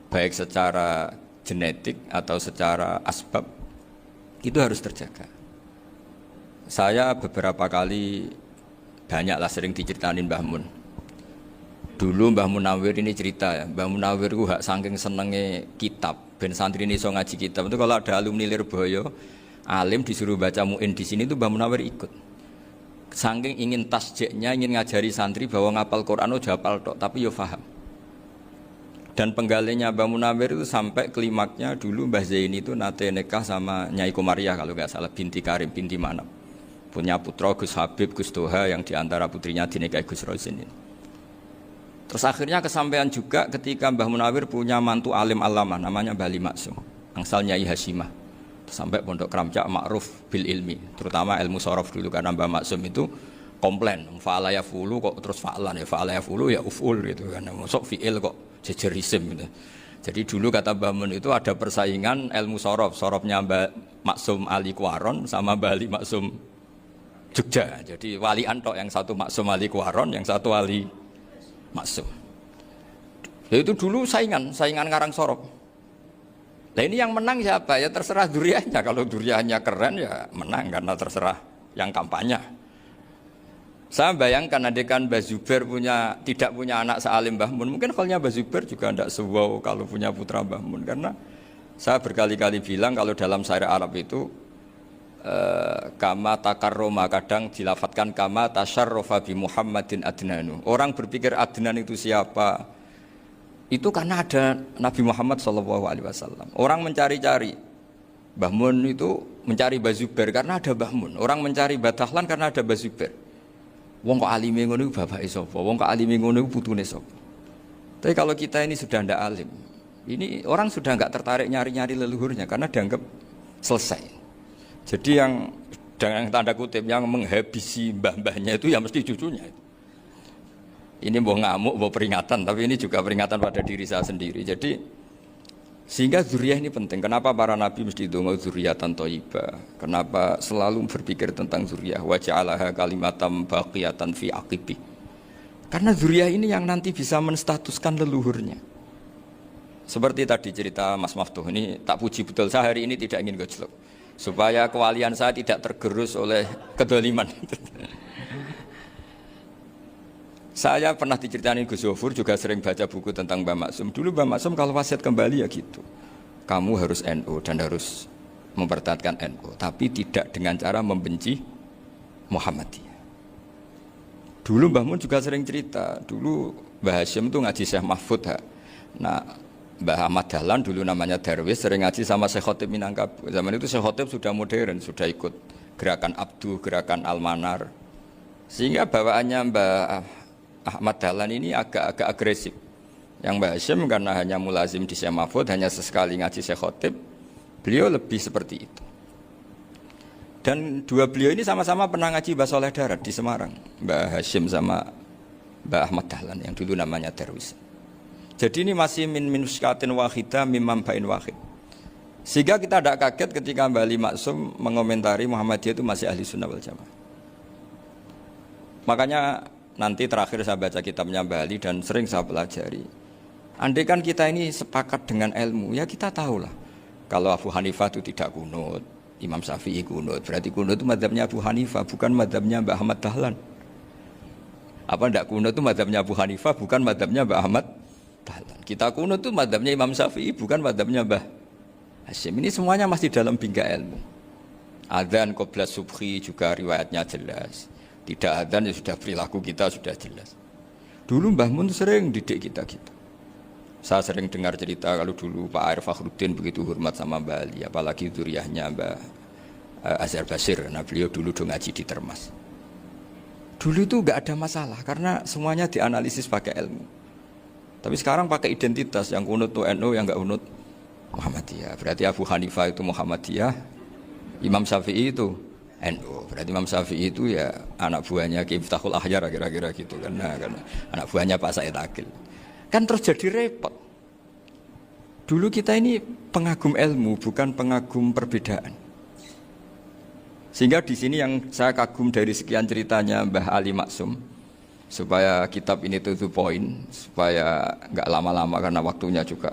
baik secara genetik atau secara asbab, itu harus terjaga. Saya beberapa kali banyaklah sering diceritain Mbah Mun. Dulu Mbah Munawir ini cerita ya, Mbah Munawir itu saking senenge kitab, ben santri ini so ngaji kitab. Itu kalau ada alumni Lirboyo, alim disuruh baca muin di sini itu Mbah Munawir ikut. Saking ingin tasjiknya, ingin ngajari santri bahwa ngapal Quran udah hafal tok, tapi yo paham. Dan penggalinya Mbah Munawir itu sampai klimaknya dulu Mbah Zaini itu nate nikah sama Nyai Komariah kalau nggak salah, binti Karim, binti Manap. Punya putra Gus Habib, Gus Toha yang diantara putrinya dinikahi Gus Rosin ini. Terus akhirnya kesampaian juga ketika Mbah Munawir punya mantu alim alama namanya Mbah Ali Maksum, angsal Nyai Hasyimah. Sampai pondok Kramcak makruf bil ilmi, terutama ilmu sorof dulu karena Mbah Maksum itu komplain, fa'ala ya fulu kok terus fa'lan ya, fa'ala ya fulu ya uf'ul gitu kan, masuk fi'il kok jejer isim gitu. Jadi dulu kata Mbah Mun itu ada persaingan ilmu sorof, sorofnya Mbah Maksum Ali Kuaron sama Mbah Ali Maksum Jogja. Jadi wali antok, yang satu Maksum Ali Kuaron, yang satu Ali Maksum. Ya itu dulu saingan ngarang sorof. Nah ini yang menang siapa? Ya terserah duriannya. Kalau duriannya keren ya menang karena terserah yang kampanye. Saya bayangkan adekan Mbah Zubair tidak punya anak sealim Mbah Mun, mungkin halnya Mbah Zubair juga tidak sewow kalau punya putra Mbah Mun. Karena saya berkali-kali bilang kalau dalam syair Arab itu kama takarroma, kadang dilafatkan kama tasyarrofa bi Muhammadin adnanu. Orang berpikir Adnan itu siapa? Itu karena ada Nabi Muhammad SAW. Orang mencari-cari Mbah Mun itu mencari Mbah Zubair karena ada Mbah Mun. Orang mencari Mbah Dahlan karena ada Mbah Zubair. Wong kok alime ngono iku bapake sapa? Wong kok alime ngono iku putune sapa? Tapi kalau kita ini sudah ndak alim, ini orang sudah nggak tertarik nyari-nyari leluhurnya karena dianggap selesai. Jadi yang dengan tanda kutip yang menghabisi mbah-mbahnya itu ya mesti cucunya itu. Ini mau ngamuk, mau peringatan, tapi ini juga peringatan pada diri saya sendiri. Jadi sehingga zuriyah ini penting. Kenapa para nabi mesti donga zuriyatan thayyibah? Kenapa selalu berpikir tentang zuriyah? Wa ja'alaha kalimatam baqiyatan fi aqibi. Karena zuriyah ini yang nanti bisa menstatuskan leluhurnya. Seperti tadi cerita Mas Maftuh, ini tak puji betul, saya hari ini tidak ingin gojlok supaya kewalian saya tidak tergerus oleh kedoliman. Saya pernah diceritain Gus Zofur, juga sering baca buku tentang Mbah Maksum. Dulu Mbah Maksum kalau wasiat kembali ya gitu. Kamu harus NU dan harus mempertahankan NU, tapi tidak dengan cara membenci Muhammadiyah. Dulu Mbah Mun juga sering cerita, dulu Mbah Hashim itu ngaji Syekh Mahfud. Nah, Mbah Ahmad Dahlan dulu namanya Darwis sering ngaji sama Syekh Khotib Minangkabau. Zaman itu Syekh Khotib sudah modern, sudah ikut gerakan Abdu, gerakan Almanar. Sehingga bawaannya Mbah Ahmad Dahlan ini agak-agak agresif. Yang Mbah Hashim karena hanya mulazim di Syekh Mahfud, hanya sesekali ngaji Syekh Khotib, beliau lebih seperti itu. Dan dua beliau ini sama-sama pernah ngaji Mbah Soleh Darat di Semarang. Mbah Hashim sama Mbah Ahmad Dahlan yang dulu namanya Darwis. Jadi ini masih min muskatin wahidah mimam bain wahid. Sehingga kita tidak kaget ketika Mbah Ali Maksum mengomentari Muhammadiyah itu masih ahli sunnah wal jamaah. Makanya nanti terakhir saya baca kitabnya Mbah Ali dan sering saya pelajari. Andai kan kita ini sepakat dengan ilmu, ya kita tahulah. Kalau Abu Hanifah itu tidak kunut, Imam Syafi'i kunut, berarti kunut itu mazhabnya Abu Hanifah, bukan mazhabnya Mbah Ahmad Dahlan. Apa tidak kunut itu mazhabnya Abu Hanifah, bukan mazhabnya Mbah Ahmad Dahlan. Kita kunut itu mazhabnya Imam Syafi'i, bukan mazhabnya Mbah Hashim. Ini semuanya masih dalam bingkai ilmu. Adzan qabla subhi juga riwayatnya jelas. Tidak adzan ya sudah perilaku kita sudah jelas. Dulu Mbah Mun sering didik kita gitu. Saya sering dengar cerita kalau dulu Pak Arif Fakhruddin begitu hormat sama Mbah Ali, apalagi zuriyahnya Mbah Azhar Basir. Nah beliau dulu ngaji di Termas. Dulu itu enggak ada masalah karena semuanya dianalisis pakai ilmu. Tapi sekarang pakai identitas, yang kunut itu NU, yang enggak kunut Muhammadiyah. Berarti Abu Hanifah itu Muhammadiyah, Imam Syafi'i itu NU. Berarti Imam Syafi'i itu ya anak buahnya Ki Miftahul Ahyar kira-kira gitu kan. Nah, karena anak buahnya Pak Said Akil. Kan terus jadi repot. Dulu kita ini pengagum ilmu, bukan pengagum perbedaan. Sehingga di sini yang saya kagum dari sekian ceritanya Mbah Ali Maksum, supaya kitab ini to the point, supaya nggak lama-lama karena waktunya juga.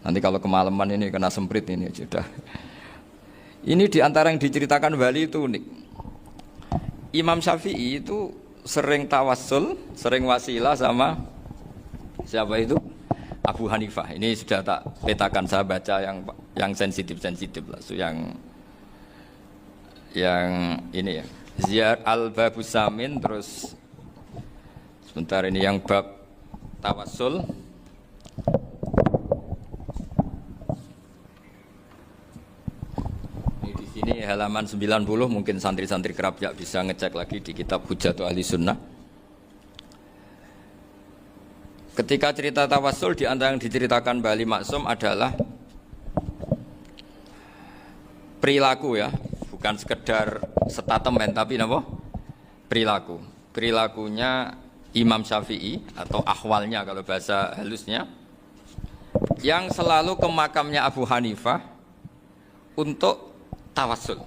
Nanti kalau kemalaman ini kena semprit ini sudah. Ini diantara yang diceritakan Bali itu unik. Imam Syafi'i itu sering tawassul, sering wasilah sama siapa itu? Abu Hanifah. Ini sudah tak petakan, saya baca yang sensitif-sensitif lah. So, yang ini ya. Ziyar al-Babus Samin, terus sebentar ini yang bab tawassul. Ini di sini halaman 90, mungkin santri-santri kerap ya bisa ngecek lagi di kitab Hujatul Ahli Sunnah. Ketika cerita tawassul, di antara yang diceritakan Mbah Ali Maksum adalah perilaku ya, bukan sekedar statement tapi apa? Perilaku. Perilakunya Imam Syafi'i atau ahwalnya kalau bahasa halusnya, yang selalu ke makamnya Abu Hanifah untuk tawassul.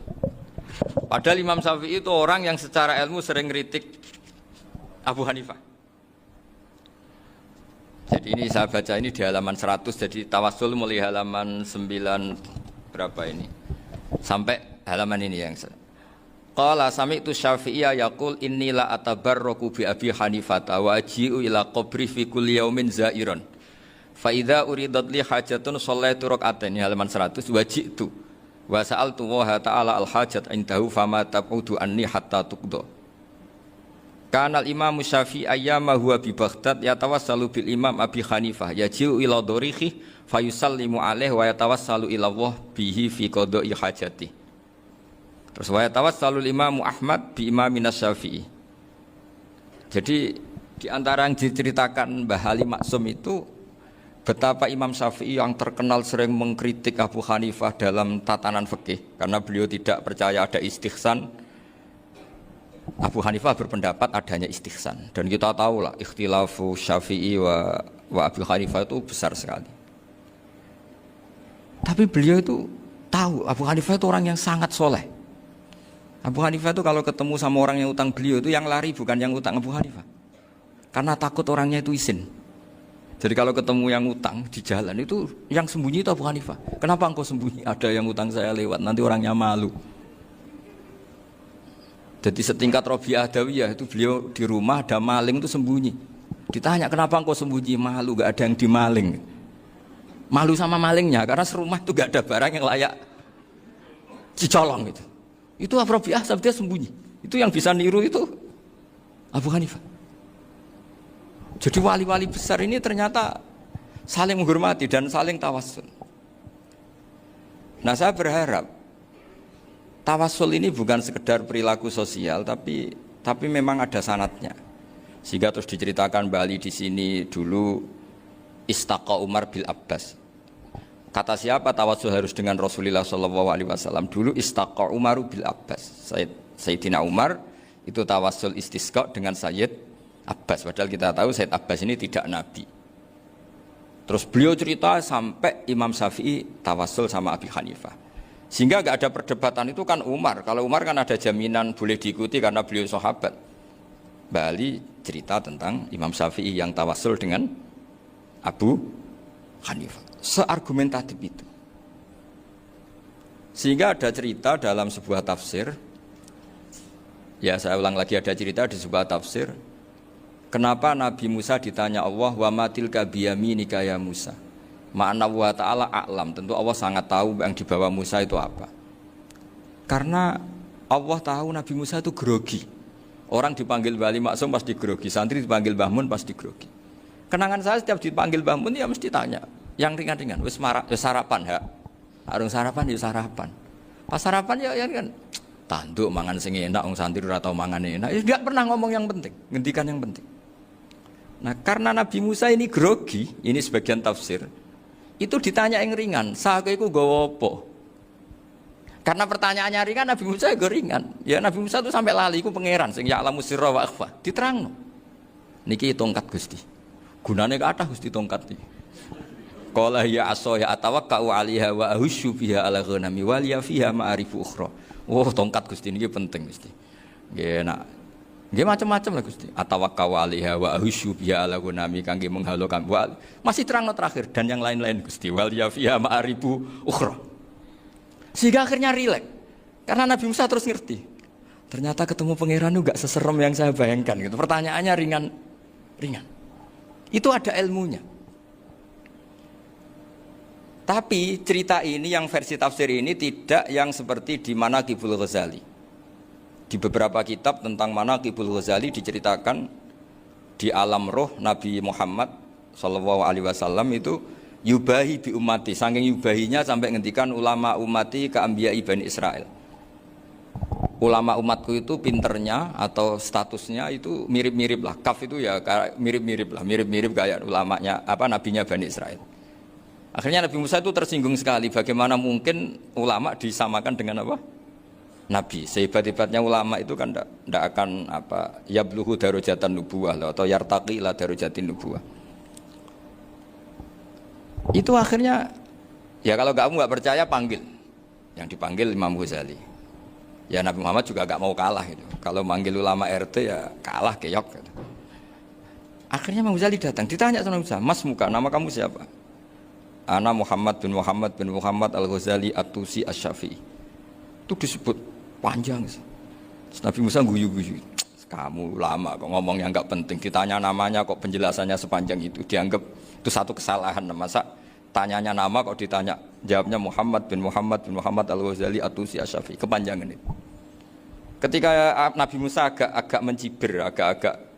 Padahal Imam Syafi'i itu orang yang secara ilmu sering kritik Abu Hanifah. Jadi ini saya baca ini di halaman 100, jadi tawassul mulai halaman 9 berapa ini sampai halaman ini yang qala sami'tu Syafi'iyya yaqul inni la atabarraku bi Abi Hanifah wa aji'u ila qabri fi kulli yaumin za'iran fa idza uridat li hajatun shallaitu rak'atain, halaman 100, waji'tu wa sa'altu wa ta'ala al hajat indahu fama tab'udu anni hatta tuqda. Kanal Imam Syafi'i ayyama huwa bi Baghdad yatawassalu bil Imam Abi Hanifah yaji'u ila dorihi fayusallimu alaihi wa yatawassalu ila Allah bihi fi qada'i hajati. Terus wa yatawassalu Imam Ahmad bi Imamina Syafi'i. Jadi di antara yang diceritakan Mbah Ali Maksum itu betapa Imam Syafi'i yang terkenal sering mengkritik Abu Hanifah dalam tatanan fikih karena beliau tidak percaya ada istihsan. Abu Hanifah berpendapat adanya istihsan, dan kita tahu lah ikhtilafu Syafi'i wa Abu Hanifah itu besar sekali. Tapi beliau itu tahu Abu Hanifah itu orang yang sangat soleh. Abu Hanifah itu kalau ketemu sama orang yang utang beliau itu yang lari bukan yang utang Abu Hanifah, karena takut orangnya itu izin. Jadi kalau ketemu yang utang di jalan itu yang sembunyi itu Abu Hanifah. Kenapa engkau sembunyi? Ada yang utang saya lewat, nanti orangnya malu. Jadi setingkat Robi'ah Adawiyah itu beliau di rumah ada maling itu sembunyi. Ditanya kenapa engkau sembunyi? Malu, gak ada yang dimaling. Malu sama malingnya karena serumah itu gak ada barang yang layak dicolong gitu. Itu Robi'ah dia sembunyi. Itu yang bisa niru itu Abu Hanifah. Jadi wali-wali besar ini ternyata saling menghormati dan saling tawassul. Nah, saya berharap tawassul ini bukan sekedar perilaku sosial, tapi memang ada sanatnya. Sehingga terus diceritakan Bali di sini dulu istaqa Umar bil Abbas. Kata siapa tawassul harus dengan Rasulullah SAW? Dulu istaqa Umar bil Abbas. Sayyidina Umar itu tawassul istisqa dengan Sayyid Abbas. Padahal kita tahu Sayyid Abbas ini tidak nabi. Terus beliau cerita sampai Imam Syafi'i tawassul sama Abi Hanifah. Sehingga nggak ada perdebatan itu kan Umar. Kalau Umar kan ada jaminan boleh diikuti karena beliau sahabat. Bali cerita tentang Imam Syafi'i yang tawassul dengan Abu Hanifah. Seargumentatif itu. Sehingga ada cerita dalam sebuah tafsir. Ya saya ulang lagi, ada cerita di sebuah tafsir. Kenapa Nabi Musa ditanya Allah, wa matilka biyaminika ya Musa? Ma'ana wa ta'ala a'lam. Tentu Allah sangat tahu yang dibawa Musa itu apa. Karena Allah tahu Nabi Musa itu grogi. Orang dipanggil Wali Maksum pasti grogi. Santri dipanggil Bahmun pasti grogi. Kenangan saya setiap dipanggil Bahmun ya mesti tanya. Yang ringan-ringan. Wis sarapan ya. Arung sarapan ya sarapan. Pas sarapan ya kan. Tanduk mangan sing enak, wong santri ora tau mangan enak. Ya enggak pernah ngomong yang penting, ngendikan yang penting. Nah, karena Nabi Musa ini grogi, ini sebagian tafsir. Itu ditanya yang ringan, "Sakowe iku nggawa apa?" Karena pertanyaannya ringan, Nabi Musa juga ringan. Ya Nabi Musa itu sampai lali iku pangeran sing ya'lamu sirra wa akhfa. Diterangno. Niki tongkat Gusti. Gunane kathah Gusti tongkat iki. Qala ya asaya atawakkau 'alaiha wa ahusyu biha 'ala ghanami wal ya fiha ma'arifu ukhra. Oh, tongkat Gusti niki penting Gusti. Nggih nak. Nggih macam-macam lah Gusti. Atawakkau 'alaiha wa ahusyu biha 'ala ghanami kangge menghalokan. Masih terangno terakhir dan yang lain-lain Gusti. Wal ya fiha ma'arifu ukhra. Sehingga akhirnya rileks. Karena Nabi Musa terus ngerti. Ternyata ketemu pangeran itu enggak seserem yang saya bayangkan gitu. Pertanyaannya ringan. Itu ada ilmunya. Tapi cerita ini yang versi tafsir ini tidak yang seperti di Manaqibul Ghazali. Di beberapa kitab tentang Manaqibul Ghazali diceritakan di alam roh Nabi Muhammad SAW itu yubahi bi ummati. Saking yubahinya sampai ngendikan ulama ummati ka anbiya'i Bani Israel. Ulama umatku itu pinternya atau statusnya itu mirip-mirip lah. Kaf itu ya mirip-mirip lah, mirip-mirip kayak ulamanya nabinya Bani Israel. Akhirnya Nabi Musa itu tersinggung sekali. Bagaimana mungkin ulama disamakan dengan apa? Nabi. Sehebat-hebatnya ulama itu kan tidak akan yabluhu darajatan nubuwah atau yartaqi ila darajatin nubuwah. Itu akhirnya ya kalau kamu nggak percaya panggil. Yang dipanggil Imam Ghazali. Ya Nabi Muhammad juga nggak mau kalah gitu. Kalau manggil ulama RT ya kalah keok. Gitu. Akhirnya Imam Ghazali datang. Ditanya sama Musa, "Mas muka, nama kamu siapa?" Ana Muhammad bin Muhammad Al-Ghazali At-Tusi Asy-Syafi'i. Itu disebut panjang. Nabi Musa guyu-guyu. Kamu lama kok ngomong yang enggak penting. Ditanya namanya kok penjelasannya sepanjang itu. Dianggap itu satu kesalahan. Masa tanyanya nama kok ditanya jawabnya Muhammad bin Muhammad Al-Ghazali At-Tusi Asy-Syafi'i. Kepanjangan itu. Ketika Nabi Musa agak mencibir, agak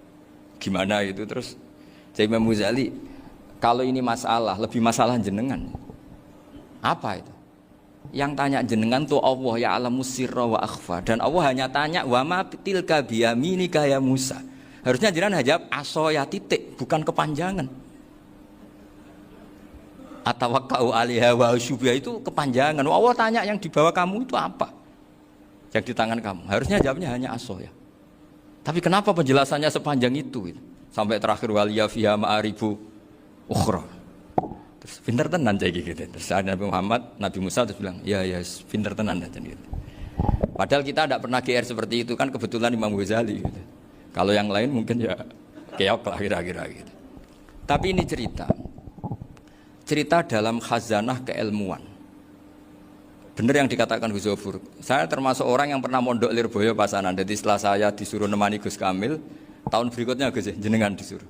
gimana itu terus Imam Ghazali kalau ini masalah, lebih masalah jenengan. Apa itu? Yang tanya jenengan tuh Allah ya alamu sirra wa akhfa. Dan Allah hanya tanya wa ma tilka biyaminika ya Musa. Harusnya jenengan jawab asoya titik, bukan kepanjangan. Atawakkau 'alaiha wa syubha itu kepanjangan. Allah tanya yang di bawah kamu itu apa? Yang di tangan kamu. Harusnya jawabnya hanya asoya. Tapi kenapa penjelasannya sepanjang itu? Sampai terakhir waliya fiha ma'arifu ukhra. Terus pinter tenan cah gitu. Terus Nabi Musa terus bilang, ya pinter tenan aja gitu. Padahal kita tidak pernah GR seperti itu kan kebetulan Imam Ghazali gitu. Kalau yang lain mungkin ya keok lah kira-kira gitu. Tapi ini cerita dalam khazanah keilmuan. Benar yang dikatakan Gus Zofur. Saya termasuk orang yang pernah mondok Lirboyo Pasanan. Jadi setelah saya disuruh nemani Gus Kamil, tahun berikutnya Gus jenengan disuruh.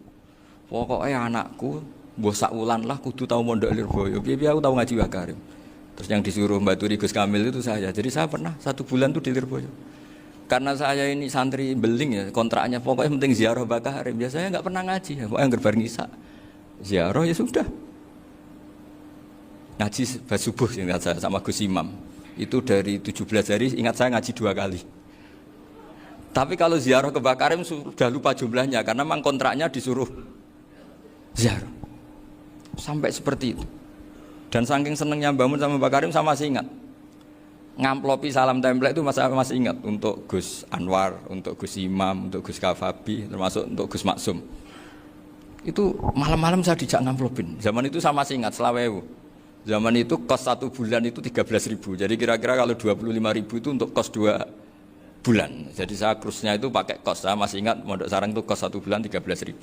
Pokoknya anakku mbah sak wulan lah kudu tau mondok Lirboyo. Piye aku tau ngaji Wakarim. Terus yang disuruh mbaturi Gus Kamil itu saya. Jadi saya pernah 1 bulan tuh di Lirboyo. Karena saya ini santri beling ya, kontraknya pokoknya penting ziarah Bakarim. Biasanya enggak pernah ngaji. Pokoknya bareng Isa. Ziarah ya sudah. ngaji subuh ingat saya sama Gus Imam. Itu dari 17 hari ingat saya ngaji 2 kali. Tapi kalau ziarah ke Mbah Karim sudah lupa jumlahnya karena memang kontraknya disuruh ziarah. Sampai seperti itu. Dan saking senengnya Mbah Mun sama Mbah Karim saya masih ingat. Ngamplopi salam template itu masih ingat untuk Gus Anwar, untuk Gus Imam, untuk Gus Kafabi, termasuk untuk Gus Maksum. Itu malam-malam saya dijak ngamplopin. Zaman itu saya masih ingat selawewu. Zaman itu kos 1 bulan itu 13.000. Jadi kira-kira kalau 25.000 itu untuk kos 2 bulan. Jadi saya krusnya itu pakai kos. Saya masih ingat Mondok Sarang itu kos 1 bulan 13.000.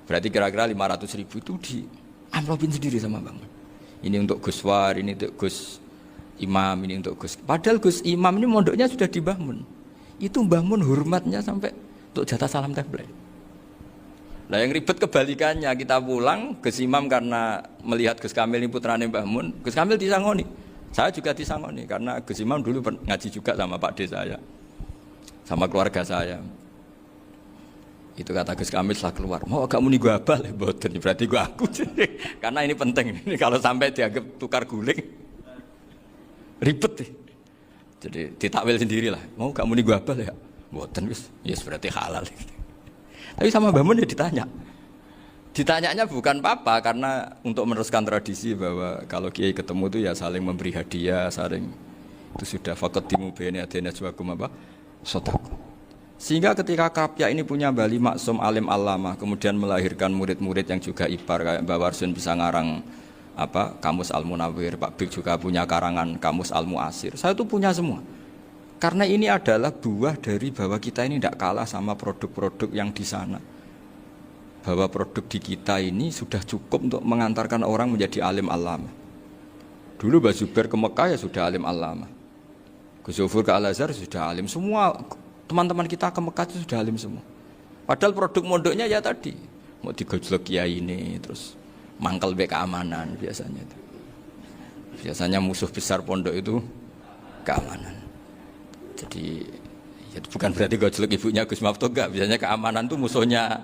Berarti kira-kira 500.000 itu di amplopin sendiri sama Bang. Ini untuk Gus War, ini untuk Gus Imam, ini untuk Gus. Padahal Gus Imam ini mondoknya sudah di Mbah Mun. Itu Mbah Mun hormatnya sampai untuk jatah salam template. Nah yang ribet kebalikannya, kita pulang Gus Imam karena melihat Gus Kamil ini putrane Mbah Mun, Gus Kamil disangoni. Saya juga disangoni karena Gus Imam dulu ngaji juga sama Pak D saya, sama keluarga saya. Itu kata Gus Kamil setelah keluar, mau agak muni gua abal, boten berarti gua aku. Karena ini penting, ini kalau sampai dianggap tukar guling. Ribet deh. Jadi ditakwil sendiri lah. Mau kamu nih gua abal ya? Boten wis. Yes berarti halal. Tapi sama Mbah Mun ya ditanya. Ditanyanya bukan apa karena untuk meneruskan tradisi bahwa kalau kiai ketemu itu ya saling memberi hadiah, saling itu sudah faqaddimu baina adena juakum apa? Sedekah. Sehingga ketika Krapyak ini punya Bali Maksum alim allamah, kemudian melahirkan murid-murid yang juga ipar kayak Mbah Warsun bisa ngarang Kamus Al-Munawwir, Pak Bik juga punya karangan Kamus Al-Mu'asir. Saya itu punya semua. Karena ini adalah buah dari bahwa kita ini tidak kalah sama produk-produk yang di sana. Bahwa produk di kita ini sudah cukup untuk mengantarkan orang menjadi alim allamah. Dulu Mbah Zubair ke Mekah ya sudah alim allamah. Gus Zufur ke Al-Azhar sudah alim. Semua teman-teman kita ke Mekah itu sudah alim semua. Padahal produk mondoknya ya tadi. Mau digojlok kiai ini terus mangkel be keamanan biasanya itu. Biasanya musuh besar pondok itu keamanan. Jadi ya bukan berarti gojlok ibunya Gus Maftuh enggak, biasanya keamanan itu musuhnya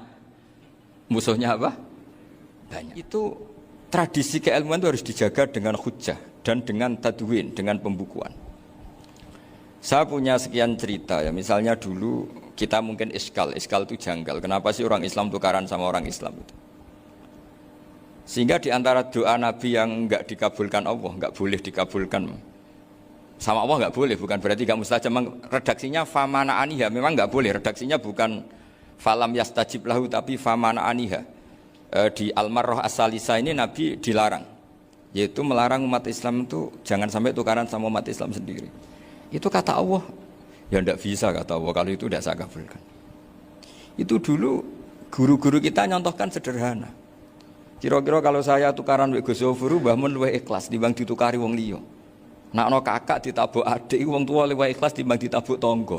apa? Banyak. Itu tradisi keilmuan itu harus dijaga dengan hujjah dan dengan tadwin, dengan pembukuan. Saya punya sekian cerita ya, misalnya dulu kita mungkin iskal itu janggal. Kenapa sih orang Islam tukaran sama orang Islam itu? Sehingga di antara doa Nabi yang enggak dikabulkan Allah, enggak boleh dikabulkan sama Allah, enggak boleh, bukan berarti enggak mustajab. Redaksinya famana aniha, memang enggak boleh. Redaksinya bukan falam yastajib lahu tapi famana aniha. Di Al-Marrah As-Salisa ini Nabi dilarang, yaitu melarang umat Islam itu jangan sampai tukaran sama umat Islam sendiri. Itu kata Allah, ya enggak bisa kata Allah kalau itu enggak saya kabulkan. Itu dulu guru-guru kita nyontohkan sederhana. Kira-kira kalau saya tukaran wek Gus Zofuru, Mbah Mun luwih ikhlas timbang ditukari wong liya. Nek ana kakak ditabuk adik, wong tua luwih ikhlas timbang ditabuk tangga.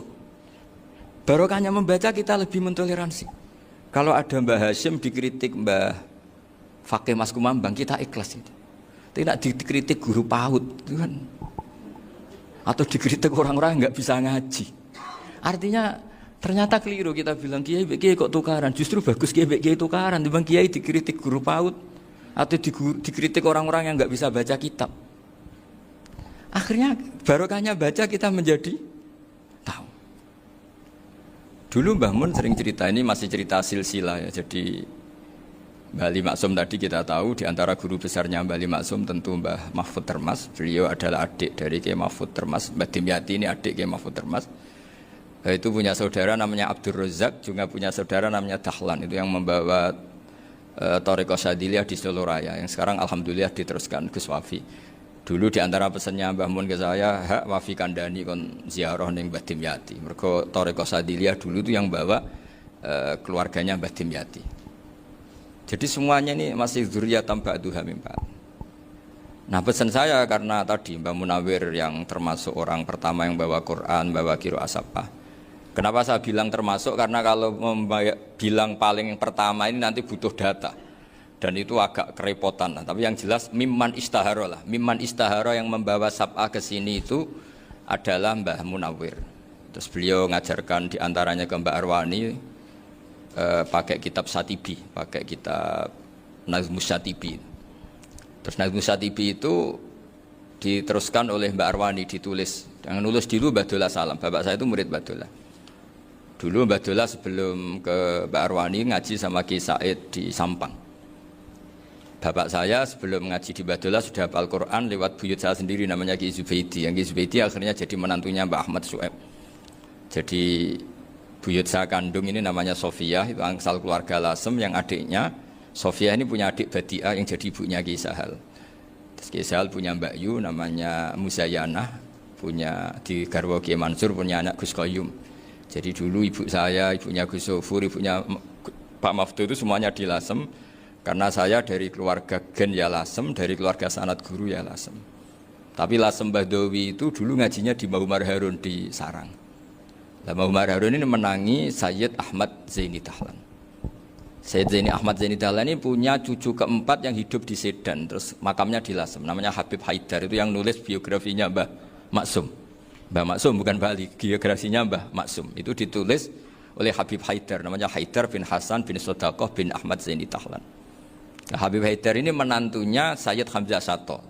Barokahnya membaca kita lebih mentoleransi. Kalau ada Mbah Hasyim dikritik Mbah Fakih Mas Kumambang, kita ikhlas itu. Tidak dikritik guru PAUD itu kan. Atau dikritik orang-orang yang enggak bisa ngaji. Artinya ternyata keliru kita bilang kiai kok tukaran, justru bagus kiai tukaran dibanding kiai dikritik guru PAUD atau dikritik orang-orang yang nggak bisa baca kitab. Akhirnya barokahnya baca kita menjadi tahu. Dulu Mbah Mun sering cerita, ini masih cerita silsilah ya. Jadi Mbah Ali Maksum tadi kita tahu di antara guru besarnya Mbah Ali Maksum tentu Mbah Mahfud Termas. Beliau adalah adik dari Kiai Mahfud Termas. Mbah Dimyati ini adik Kiai Mahfud Termas. Itu punya saudara namanya Abdul Razak, juga punya saudara namanya Dahlan, itu yang membawa Thariqah Syadiliyah di Solo Raya, yang sekarang alhamdulillah diteruskan Gus Wafi. Dulu di antara pesannya Mbah Mun ke saya, hak Wafi kandani kon ziarah ning Mbah Dimyati. Mergo Thariqah Syadiliyah dulu itu yang bawa keluarganya Mbah Dimyati. Jadi semuanya ini masih dzurriyyatan ba'duha min ba'd. Nah pesan saya karena tadi Mbah Munawwir yang termasuk orang pertama yang bawa Quran, bawa qiraah Sabah. Kenapa saya bilang termasuk? Karena kalau bilang paling pertama ini nanti butuh data. Dan itu agak kerepotan. Tapi yang jelas mimman istahara lah. Mimman istahara yang membawa Sab'ah ke sini itu adalah Mbah Munawwir. Terus beliau ngajarkan diantaranya ke Mbak Arwani pakai kitab Satibi, pakai kitab Nazmus Satibi. Terus Nazmu Syatibi itu diteruskan oleh Mbak Arwani, ditulis. Yang nulis dulu Mbak Dola Salam. Bapak saya itu murid Mbak Dola. Dulu Mbak Dola sebelum ke Mbak Arwani ngaji sama Ki Said di Sampang. Bapak saya sebelum ngaji di Mbak Dola sudah hafal Quran lewat buyut saya sendiri namanya Ki Zubaidi. Yang Ki Zubaidi akhirnya jadi menantunya Mbak Ahmad Su'eb. Jadi buyut saya kandung ini namanya Sofia, itu angsal keluarga Lasem, yang adiknya Sofia ini punya adik Badiah yang jadi ibunya Ki Sahal. Terus Ki Sahal punya Mbak Yu namanya Muzayanah, punya di Garwo Ki Mansur punya anak Gus Koyum. Jadi dulu ibu saya, ibunya Gus Sofur, ibunya Pak Maftu itu semuanya di Lasem. Karena saya dari keluarga Gen ya Lasem, dari keluarga sanad guru ya Lasem. Tapi Lasem Bahdowi itu dulu ngajinya di Mbah Umar Harun di Sarang. Mbah Umar Harun ini menangi Sayyid Ahmad Zaini Dahlan. Sayyid Zaini Ahmad Zaini Dahlan ini punya cucu keempat yang hidup di Sedan. Terus makamnya di Lasem, namanya Habib Haidar. Itu yang nulis biografinya Mbah Maksum. Mbah Maksum bukan Bali, biografinya Mbah Maksum. Itu ditulis oleh Habib Haidar, namanya Haidar bin Hasan bin Sodaqoh bin Ahmad Zaini Dahlan. Nah, Habib Haidar ini menantunya Sayyid Hamzah Sato.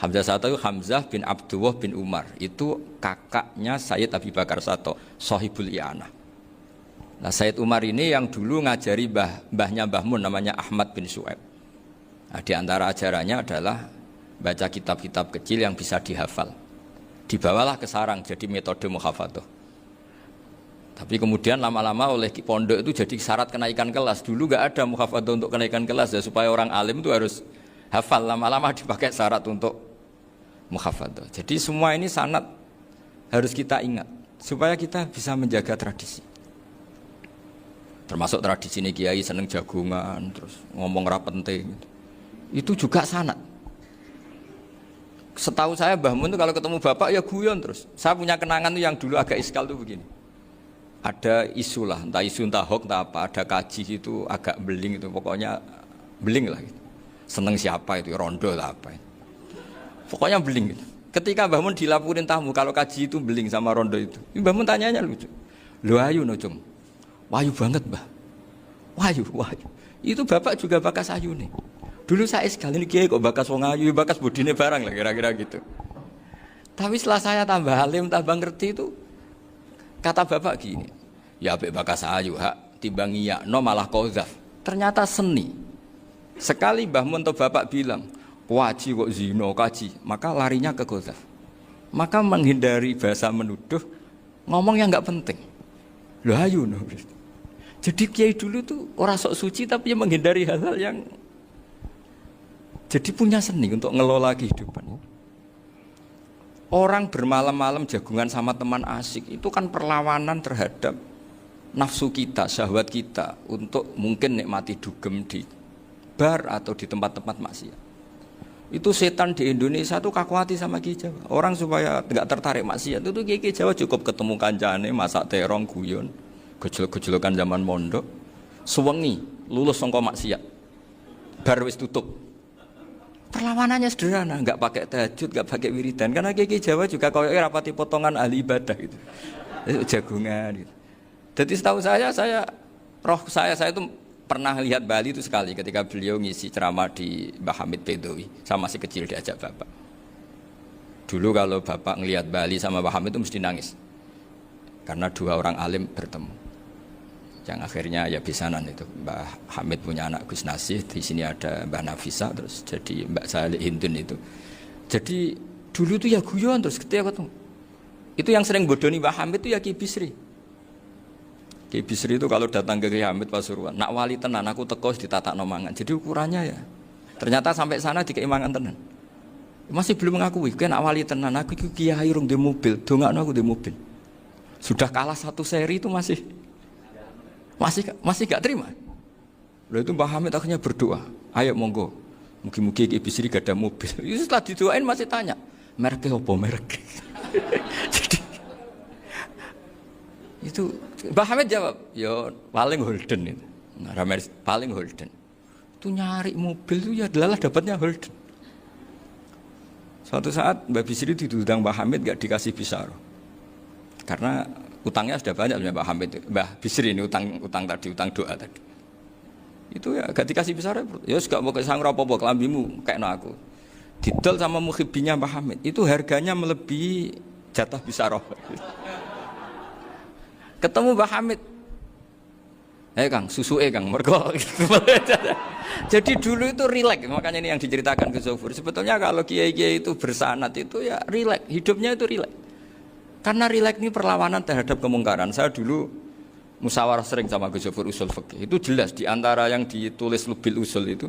Hamzah Sato itu Hamzah bin Abdullah bin Umar. Itu kakaknya Sayyid Abi Bakar Sato, Sohibul I'anah. Nah, Sayyid Umar ini yang dulu ngajari mbahnya Mbah Mun namanya Ahmad bin Su'eb. Nah, di antara ajarannya adalah baca kitab-kitab kecil yang bisa dihafal. Dibawalah ke sarang jadi metode muhafadzah. Tapi kemudian lama-lama oleh pondok itu jadi syarat kenaikan kelas. Dulu nggak ada muhafadzah untuk kenaikan kelas ya, supaya orang alim itu harus hafal. Lama-lama dipakai syarat untuk muhafadzah. Jadi semua ini sanad harus kita ingat supaya kita bisa menjaga tradisi. Termasuk tradisi ini kiai seneng jagungan, terus ngomong ra penting. Itu juga sanad. Setahu saya Mbah Mun itu kalau ketemu bapak ya guyon terus. Saya punya kenangan tuh yang dulu agak iskal tuh begini. Ada isu lah, entah isu entah hoax entah apa, ada kaji itu agak beling itu, pokoknya beling lah gitu. Seneng siapa itu, rondo lah apa. Pokoknya beling gitu. Ketika Mbah Mun dilaporin tamu kalau kaji itu beling sama rondo itu. Mbah Mun tanyanya lucu. Lho ayu no cung. Wahyu banget, Mbah. Wahyu. Itu bapak juga bakas ayu nih. Dulu saya sekali ini kiai kok bakas wong ayu, bakas budine barang lah kira-kira gitu. Tapi setelah saya tambah alim, tambah ngerti itu, kata bapak gini, ya apik bakas ayu hak timbang iya no malah kozaf. Ternyata seni. Sekali Mbah Mun atau bapak bilang, waji kok zino kaji, maka larinya ke kozaf. Maka menghindari bahasa menuduh, ngomong yang nggak penting. Loh ayu no. Jadi kiai dulu tuh orang sok suci tapi menghindari hal-hal yang jadi punya seni untuk ngelola kehidupan. Orang bermalam-malam jagungan sama teman asik itu kan perlawanan terhadap nafsu kita, syahwat kita untuk mungkin nikmati dugem di bar atau di tempat-tempat maksiat. Itu setan di Indonesia tuh kakuati sama Ki Jawa. Orang supaya tidak tertarik maksiat itu Ki Jawa cukup ketemu kancane masak terong guyon, gejol-gejolokan zaman mondok, suwengi lulus sangka maksiat. Bar wis tutup. Perlawanannya sederhana, nggak pakai tahajud, nggak pakai wiridan, karena Ki Jawa juga koyoknya rapati potongan ahli ibadah gitu, jagungan gitu. Jadi setahu saya itu pernah lihat Bali itu sekali ketika beliau ngisi ceramah di Mbah Hamid Bedowi, saya masih kecil diajak bapak. Dulu kalau bapak ngelihat Bali sama Mbah Hamid itu mesti nangis, karena dua orang alim bertemu. Yang akhirnya ya bisanan itu Mbah Hamid punya anak Gus Nasih, di sini ada Mbah Nafisa, terus jadi Mbak Salih Hindun itu. Jadi dulu tuh ya guyon terus ketika ketemu. Itu yang sering bodoni Mbah Hamid itu ya Ki Bisri. Ki Bisri itu kalau datang ke Ki Hamid Pasuruan, nak wali tenan aku teko ditatakno mangan. Jadi ukurannya ya. Ternyata sampai sana dikei mangan tenan. Masih belum mengakui, kan nak wali tenan aku iki kiai rung di mobil, dongakno aku di mobil. Sudah kalah satu seri itu masih gak terima. Lalu itu Mbah Hamid akhirnya berdoa, ayo monggo, mugi-mugi Ki Bisri gak ada mobil. Itu setelah didoain masih tanya, mereknya apa merek? Jadi itu Mbah Hamid jawab, ya paling Holden itu, paling Holden. Itu nyari mobil itu ya adalah dapatnya Holden. Suatu saat Mbah Bisri diundang Mbah Hamid gak dikasih bisaroh, karena utangnya sudah banyak Mbah Hamid, Mbah Bisri ini utang doa tadi. Itu ya gak dikasih besar ya gak mau kesang apa-apa kelambimu kayak aku. Didol sama muhibbinya Mbah Hamid itu harganya melebihi jatah bisaroh. Ketemu Mbah Hamid, Kang, susu Kang, mergo. Jadi dulu itu rileks, makanya ini yang diceritakan Gus Zofur. Sebetulnya kalau kiai-kiai itu bersanad itu ya rileks, hidupnya itu rileks. Karena rileks ini perlawanan terhadap kemungkaran. Saya dulu musyawarah sering sama Gus Zofur usul fikih. Itu jelas di antara yang ditulis Lubil Usul itu.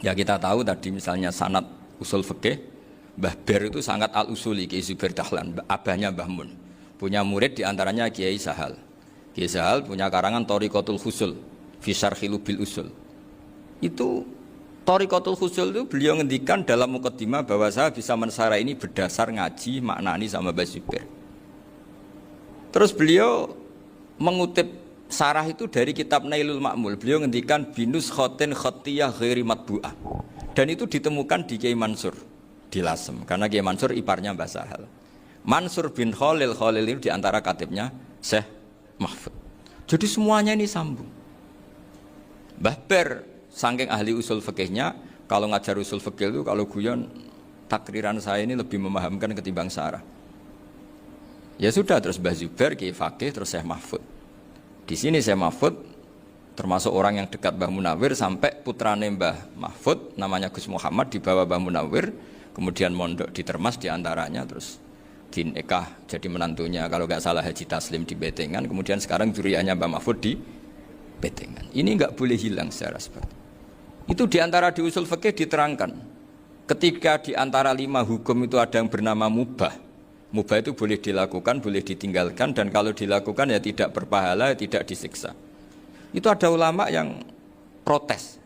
Ya kita tahu tadi misalnya sanad usul fikih, Mbah Ber itu sangat al-usuli Kiai Zubair Dahlan, abahnya Mbah Mun. Punya murid di antaranya Kiai Sahal. Kiai Sahal punya karangan Thariqatul Husul fi Syarhi Lubil Usul. Itu Thariqatul Husul itu beliau ngendikan dalam mukaddimah bahwa saya bisa mensara ini berdasar ngaji maknani sama Mbah Zubair. Terus beliau mengutip sarah itu dari kitab Nailul Ma'mul. Beliau ngendikan binus khotin khotiyah ghairi matbu'ah. Dan itu ditemukan di Kiai Mansur di Lasem. Karena Kiai Mansur iparnya Mbah Sahal. Mansur bin Khalil itu diantara katibnya Syekh Mahfud. Jadi semuanya ini sambung. Mbah Ber saking ahli usul fikihnya, kalau ngajar usul fikih itu kalau guyon takriran saya ini lebih memahamkan ketimbang sarah. Ya sudah, terus Mbah Zubair Kiai Fakih, terus Syekh Mahfud. Di sini Syekh Mahfud termasuk orang yang dekat Mbah Munawir sampai putrane Mbah Mahfud namanya Gus Muhammad dibawa Mbah Munawir, kemudian mondok di Termas diantaranya, terus dinikah jadi menantunya kalau nggak salah Haji Taslim di Betengan, kemudian sekarang juriannya Mbah Mahfud di Betengan. Ini nggak boleh hilang secara seperti itu. Diantara di usul fikih diterangkan ketika diantara 5 hukum itu ada yang bernama mubah. Mubah itu boleh dilakukan, boleh ditinggalkan, dan kalau dilakukan ya tidak berpahala, tidak disiksa. Itu ada ulama yang protes.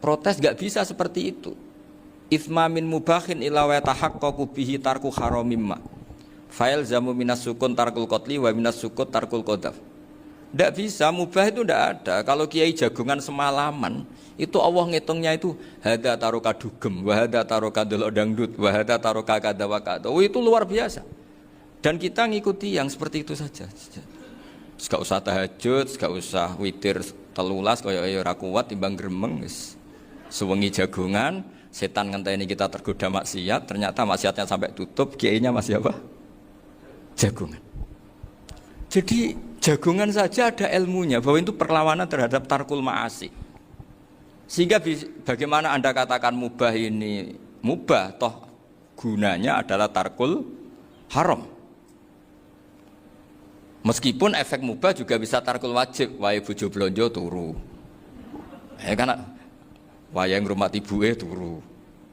Protes gak bisa seperti itu. Itsma min mubahin ila wa tahaqqaqu bihi tarku haramimma. Fa'il zamu minas sukun tarkul qatli wa minas sukut tarkul qadaf. Tidak bisa, mubah itu tidak ada. Kalau kiai jagungan semalaman, itu Allah ngitungnya itu hada taroka dugem, wahada taroka delok dangdut, wahada taroka kadawakata. Oh, itu luar biasa. Dan kita ngikuti yang seperti itu saja. Gak usah tahajud, gak usah witir telulas, kaya ora kuat timbang gremeng. Sewengi jagungan, setan ngenteni kita tergoda maksiat, ternyata maksiatnya sampai tutup, kiainya masih apa? Jagungan. Jadi jagungan saja ada ilmunya bahwa itu perlawanan terhadap tarkul ma'asi. Sehingga bagaimana Anda katakan mubah ini mubah, toh gunanya adalah tarkul haram. Meskipun efek mubah juga bisa tarkul wajib, wae bojo blonjo turu. Karena wae ngrumat ibuke turu.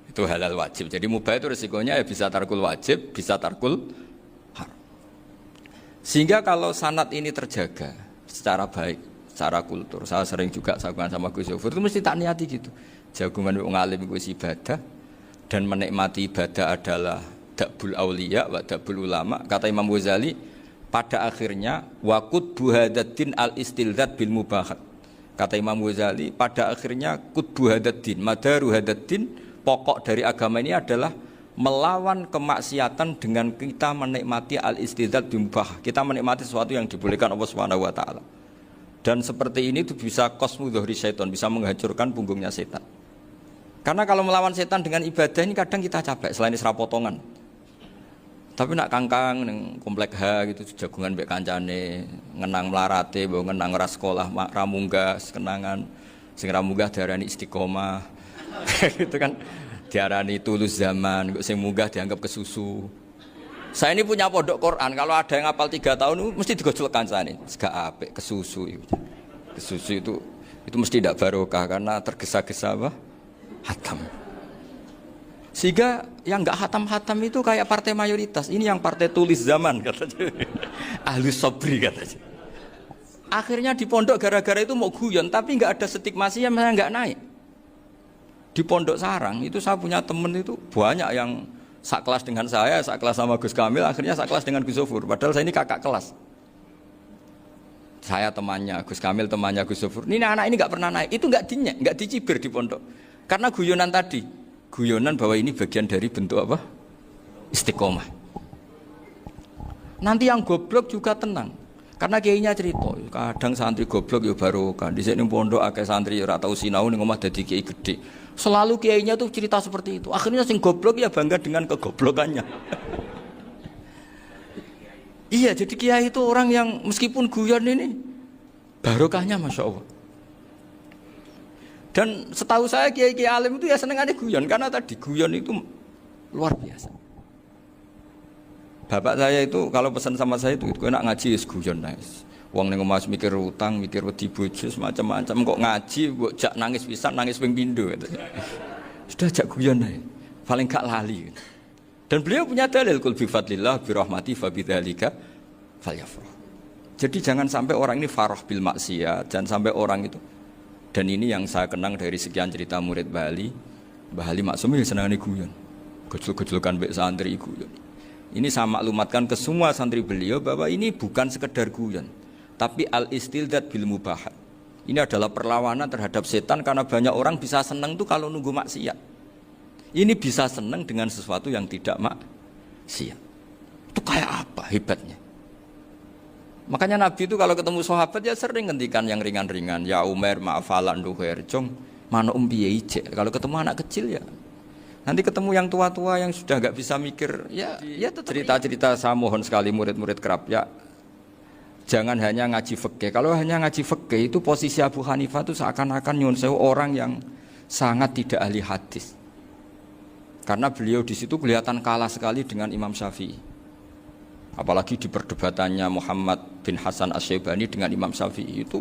Itu halal wajib. Jadi mubah itu resikonya ya bisa tarkul wajib, bisa tarkul haram. Sehingga kalau sanad ini terjaga secara baik, secara kultur, saya sering juga sakuan sama Gus Zofur itu mesti tak niati gitu. Jagungan wong alim iku ibadah dan menikmati ibadah adalah dabul auliya wa dabul ulama. Kata Imam Ghazali, pada akhirnya waqud buhadatin al istilzat bil mubahat. Kata Imam Ghazali, pada akhirnya qutbu hadatin, madaru hadatin, pokok dari agama ini adalah melawan kemaksiatan dengan kita menikmati al-istidzat bimubah. Kita menikmati sesuatu yang dibolehkan Allah Subhanahu wa taala. Dan seperti ini itu bisa qasmu dhuhri syaitan, bisa menghancurkan punggungnya setan. Karena kalau melawan setan dengan ibadah ini kadang kita capek selain isra potongan. Tapi nak kangkang ning komplek H gitu jagungan mbek kancane, ngenang melarate, mbok ngenang ora sekolah, ra munggah kenangan. Sing ra munggah diarani istiqomah. Gitu kan. Diarani tulus zaman, sing munggah dianggap kesusu. Saya ini punya pondok Quran, kalau ada yang hafal 3 tahun mesti digojolkan saya ini. Gak apik, kesusu. Kesusu itu mesti tidak barokah karena tergesa-gesa apa? Hatam. Sehingga yang enggak hatam-hatam itu kayak partai mayoritas. Ini yang partai tulis zaman katanya. Ahli sobri katanya. Akhirnya di pondok gara-gara itu mau guyon, tapi enggak ada stigmasi yang enggak naik. Di Pondok Sarang itu saya punya temen itu banyak yang sekelas dengan saya, sekelas sama Gus Kamil, akhirnya sekelas dengan Gus Zofur. Padahal saya ini kakak kelas. Saya temannya, Gus Kamil temannya Gus Zofur. Ini anak ini nggak pernah naik, itu nggak dinyek, nggak dicibir di pondok. Karena guyonan tadi, guyonan bahwa ini bagian dari bentuk apa? Istiqomah. Nanti yang goblok juga tenang. Karena kiainya cerita, kadang santri goblok ya barokah. Di sini pondok akeh santri ora tau sinau ning omah dadi kiai gede. Selalu kiainya tuh cerita seperti itu. Akhirnya sing goblok ya bangga dengan kegoblokannya. Iya, jadi kiai itu orang yang meskipun guyon ini barokahnya Masya Allah. Dan setahu saya kiai-kiai alim itu ya senengannya guyon karena tadi guyon itu luar biasa. Bapak saya itu kalau pesan sama saya itu enak ngaji wis guyon nice. Wong ning omah mikir utang, mikir wedi bojo macam-macam kok ngaji kok jak nangis pisan, nangis ping pindho gitu. Sudah jak guyon ae. Paling gak lali. Dan beliau punya dalil kul bi fadlillah bi rahmati fa bidzalika falyafrah. Jadi jangan sampai orang ini farah bil maksiat, jangan sampai orang itu. Dan ini yang saya kenang dari sekian cerita murid Bali, Mbah Ali Maksum ya senangane guyon. Gejol-gejolkan mbek santri guyon. Ini saya maklumatkan ke semua santri beliau bahwa ini bukan sekedar guyon, tapi al-istildad bil mubahat. Ini adalah perlawanan terhadap setan karena banyak orang bisa senang tuh kalau nunggu maksiat. Ini bisa senang dengan sesuatu yang tidak maksiat. Itu kayak apa hebatnya? Makanya Nabi itu kalau ketemu sahabat ya sering ngendikan yang ringan-ringan. Ya Umar ma'afalan duher jong mana piye ije. Kalau ketemu anak kecil ya. Nanti ketemu yang tua-tua yang sudah nggak bisa mikir, ya cerita-cerita saya mohon sekali murid-murid kerap ya, jangan hanya ngaji fikih. Kalau hanya ngaji fikih itu posisi Abu Hanifah itu seakan-akan nyun sewu orang yang sangat tidak ahli hadis. Karena beliau di situ kelihatan kalah sekali dengan Imam Syafi'i. Apalagi di perdebatannya Muhammad bin Hasan Asy-Syaibani dengan Imam Syafi'i itu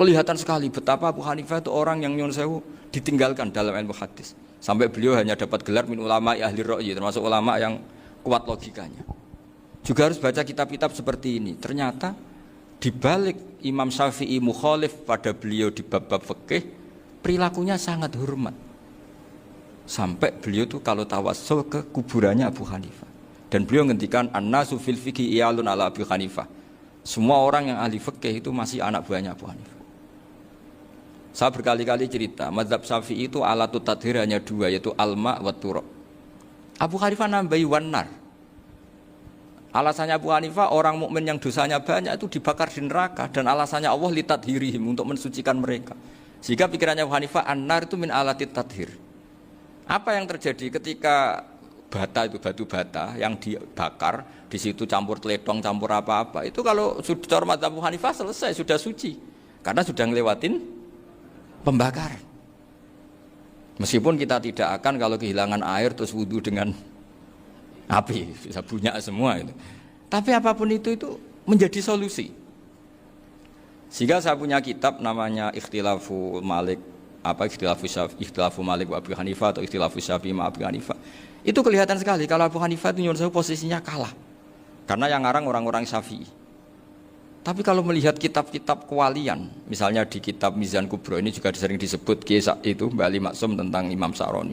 kelihatan sekali betapa Abu Hanifah itu orang yang nyun sewu ditinggalkan dalam ilmu hadis. Sampai beliau hanya dapat gelar min ulama ahli ra'yi, termasuk ulama yang kuat logikanya. Juga harus baca kitab-kitab seperti ini. Ternyata di balik Imam Syafi'i mukhalif pada beliau di bab-bab fikih, perilakunya sangat hormat. Sampai beliau itu kalau tawassul ke kuburannya Abu Hanifah. Dan beliau ngendikan an-nasu fil fiqhi iyalun ala Abu Hanifah. Semua orang yang ahli fikih itu masih anak buahnya Abu Hanifah. Saya berkali-kali cerita, mazhab Syafi'i itu alatut tadhir hanya dua, yaitu alma wa turab. Abu Hanifah nambahi wanar. Alasannya Abu Hanifah orang mukmin yang dosanya banyak itu dibakar di neraka, dan alasannya Allah litadhirihim, untuk mensucikan mereka. Sehingga pikirannya Abu Hanifah an-nar itu min alatit tadhir. Apa yang terjadi ketika bata itu batu bata yang dibakar, di situ campur teletong, campur apa-apa, itu kalau sudah mazhab Abu Hanifah selesai, sudah suci, karena sudah ngelewatin pembakaran. Meskipun kita tidak akan kalau kehilangan air terus wudu dengan api, bisa punya semua itu. Tapi apapun itu menjadi solusi. Sehingga saya punya kitab namanya Ikhtilafu Malik, Ikhtilafu Malik wa Abu Hanifah atau Ikhtilafu Syafi'i ma Abu Hanifah. Itu kelihatan sekali kalau Abu Hanifah itu nyuruh posisinya kalah. Karena yang ngarang orang-orang Syafi'i. Tapi kalau melihat kitab-kitab kewalian, misalnya di kitab Mizan Kubro ini juga sering disebut kisah itu Mbah Ali Maksum tentang Imam Sa'roni.